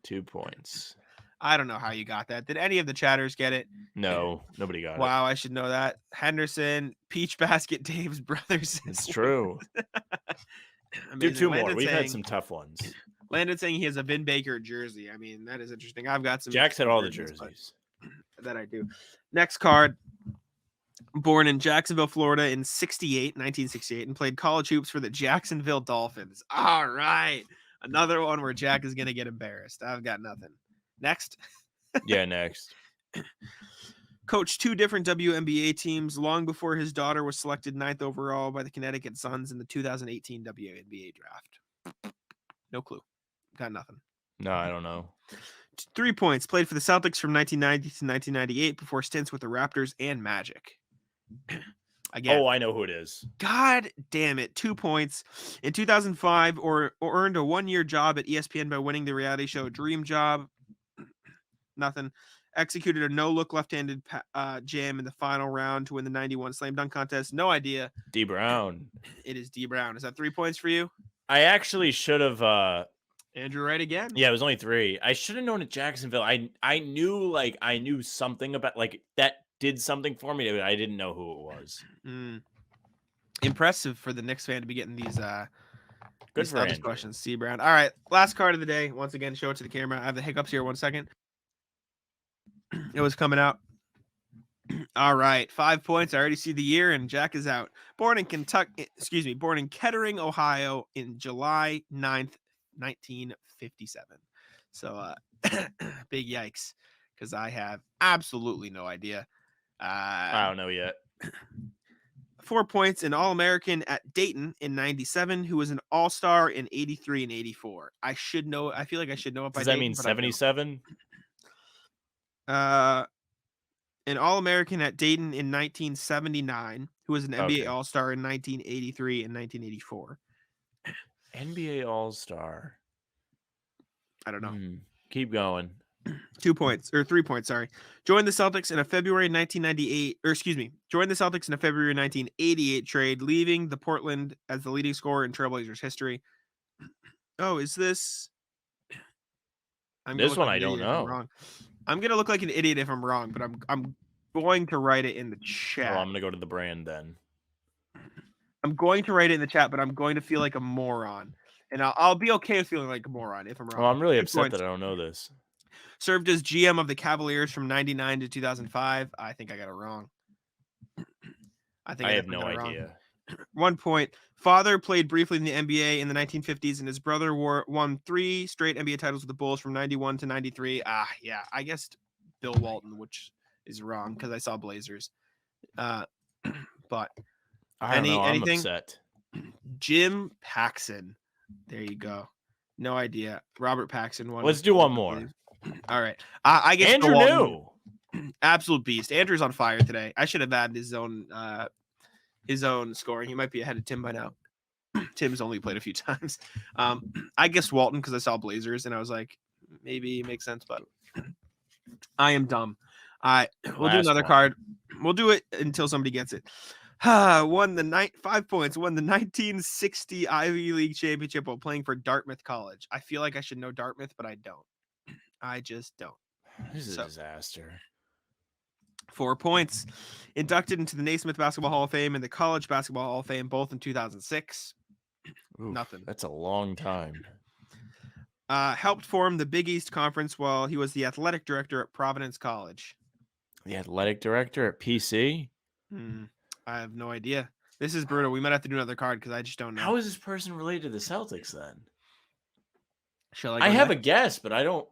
2 points. I don't know how you got that. Did any of the chatters get it? No, nobody got it. Wow, I should know that. Henderson, Peach Basket, Dave's brothers. It's true. Do 2 more. We've had some tough ones. Landon saying he has a Vin Baker jersey. I mean, that is interesting. I've got some. Jack's had all the jerseys. That I do. Next card. Born in Jacksonville, Florida in 1968, and played college hoops for the Jacksonville Dolphins. All right. Another one where Jack is going to get embarrassed. I've got nothing. Next. Yeah, next. Coached 2 different WNBA teams long before his daughter was selected 9th overall by the Connecticut Suns in the 2018 WNBA draft. No clue. Got nothing. No, I don't know. 3 points. Played for the Celtics from 1990 to 1998 before stints with the Raptors and Magic. Again. Oh, I know who it is. God damn it. 2 points. In 2005, or earned a 1-year job at ESPN by winning the reality show Dream Job. Nothing. Executed a no-look left-handed jam in the final round to win the 91 slam dunk contest. No idea. D. Brown. It is D. Brown. Is that 3 points for you? I actually should have. Andrew Wright again? Yeah, it was only 3. I should have known at Jacksonville. I knew something about that did something for me. I didn't know who it was. Impressive for the Knicks fan to be getting these Good for Andrew. questions. C. Brown. All right, last card of the day. Once again, show it to the camera. I have the hiccups here. 1 second. It was coming out. All right, 5 points. I already see the year, and Jack is out. Born in Kettering, Ohio, in July 9th, 1957. So, big yikes, because I have absolutely no idea. I don't know yet. 4 points, an All-American at Dayton in 97, who was an All-Star in 83 and 84. I should know. I feel like I should know it by Does that Dayton, mean but I don't. 77? An All-American at Dayton in 1979, who was an NBA All-Star in 1983 and 1984. NBA All-Star. I don't know. Keep going. 2 points or 3 points. Sorry. Joined the Celtics in a February 1998, joined the Celtics in a February 1988 trade, leaving the Portland as the leading scorer in Trailblazers history. Oh, is this? This one I don't know. Wrong. I'm gonna look like an idiot if I'm wrong, but I'm going to write it in the chat. Well, I'm gonna go to the brand then. I'm going to write it in the chat, but I'm going to feel like a moron, and I'll be okay with feeling like a moron if I'm wrong. Well, I'm really 2 upset points. that I don't know this. Served as GM of the Cavaliers from 99 to 2005. I think I got it wrong. I have no idea. 1 point. Father played briefly in the NBA in the 1950s, and his brother won 3 straight NBA titles with the Bulls from 91 to 93. Yeah, I guessed Bill Walton, which is wrong because I saw Blazers. But I don't know. I'm anything? upset. Jim Paxson. There you go. No idea. Robert Paxson won. Let's do one more. All right. I guess Andrew knew. Absolute beast. Andrew's on fire today. I should have added his own scoring. He might be ahead of Tim by now. Tim's only played a few times. I guessed Walton because I saw Blazers and I was like, maybe it makes sense, but I am dumb. We'll do another card. We'll do it until somebody gets it. 5 points. Won the 1960 Ivy League championship while playing for Dartmouth College. I feel like I should know Dartmouth, but I don't. I just don't. This is a disaster. 4 points. Inducted into the Naismith Basketball Hall of Fame and the College Basketball Hall of Fame, both in 2006. Oof, Nothing. That's a long time. Helped form the Big East Conference while he was the athletic director at Providence College. The athletic director at PC? I have no idea. This is brutal. We might have to do another card because I just don't know. How is this person related to the Celtics then? Shall I have a guess, but I don't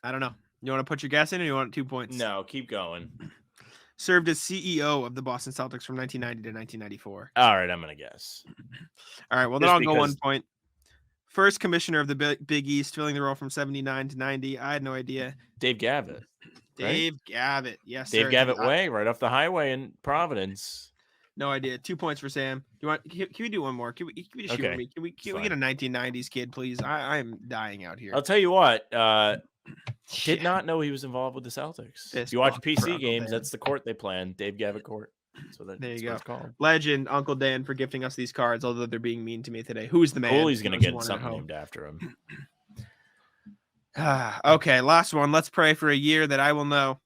know. You want to put your guess in or you want 2 points? No, keep going. Served as CEO of the Boston Celtics from 1990 to 1994. All right, I'm going to guess. All right, well, then I'll go 1 point. First commissioner of the Big East, filling the role from 79 to 90. I had no idea. Dave Gavitt. Dave Gavitt. Yes, Dave sir. Gavitt Way, right off the highway in Providence. No idea. 2 points for Sam. Can we do one more? Can we just shoot me? Can we get a 1990s kid, please? I'm dying out here. I'll tell you what. Did not know he was involved with the Celtics. If you watch PC games, that's the court they play in, Dave Gavitt Court. So there you go. It's called. Legend, Uncle Dan, for gifting us these cards, although they're being mean to me today. Who's the man? Cooley's going to get something named after him. Okay, last one. Let's pray for a year that I will know.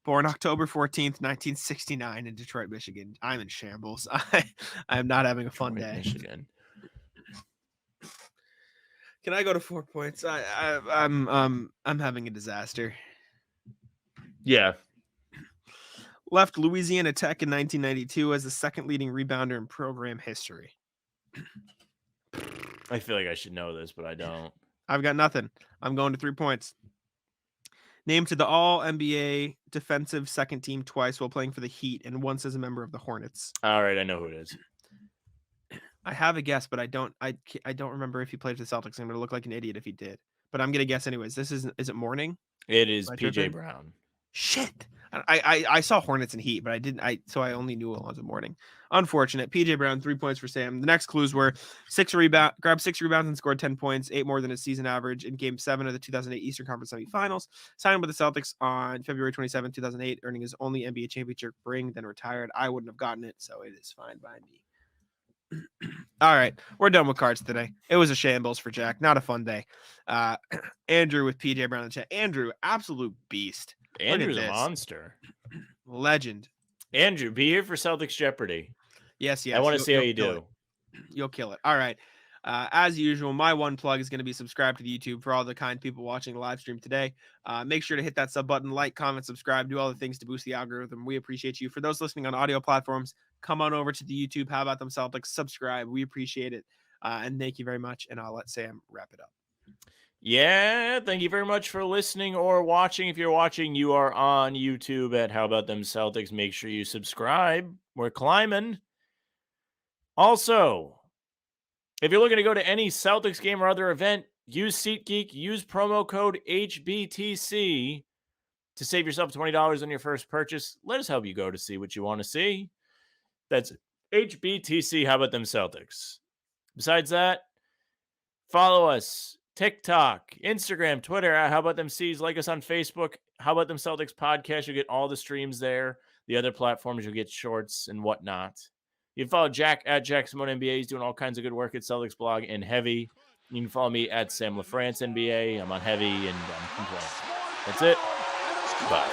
Born October 14th, 1969 in Detroit, Michigan. I'm in shambles. I am not having a fun day. Michigan. Can I go to 4 points? I'm having a disaster. Yeah. Left Louisiana Tech in 1992 as the second leading rebounder in program history. I feel like I should know this, but I don't. I've got nothing. I'm going to 3 points. Named to the All-NBA defensive second team twice while playing for the Heat and once as a member of the Hornets. All right, I know who it is. I have a guess, but I don't remember if he played for the Celtics. I'm gonna look like an idiot if he did, but I'm gonna guess anyways. Is it morning? It is Am I PJ tripping? Brown. Shit. I saw Hornets and Heat, but I only knew it was the morning. Unfortunate. PJ Brown, 3 points for Sam. The next clues were grabbed 6 rebounds and scored 10 points, 8 more than his season average in Game 7 of the 2008 Eastern Conference Semifinals. Signed with the Celtics on February 27, 2008, earning his only NBA championship ring, then retired. I wouldn't have gotten it, so it is fine by me. All right, we're done with cards today. It was a shambles for Jack. Not a fun day. Andrew with PJ Brown in the chat. Andrew, absolute beast. Andrew's a monster. Legend. Andrew, be here for Celtics Jeopardy. Yes. I want to see how you do. You'll kill it. All right. As usual, my one plug is going to be subscribe to the YouTube for all the kind people watching the live stream today. Make sure to hit that sub button, like, comment, subscribe, do all the things to boost the algorithm. We appreciate you. For those listening on audio platforms, come on over to the YouTube. How About Them Celtics? Subscribe. We appreciate it. And thank you very much. And I'll let Sam wrap it up. Yeah, thank you very much for listening or watching. If you're watching, you are on YouTube at How About Them Celtics. Make sure you subscribe. We're climbing. Also, if you're looking to go to any Celtics game or other event, use SeatGeek, use promo code HBTC to save yourself $20 on your first purchase. Let us help you go to see what you want to see. That's HBTC. How About Them Celtics? Besides that, follow us. TikTok, Instagram, Twitter at How About Them C's. Like us on Facebook, How About Them Celtics podcast. You'll get all the streams there. The other platforms, you'll get shorts and whatnot. You can follow Jack at Jack Simone NBA. He's doing all kinds of good work at Celtics blog and Heavy. You can follow me at Sam LaFrance NBA. I'm on Heavy and I'm complaining. That's it. Bye.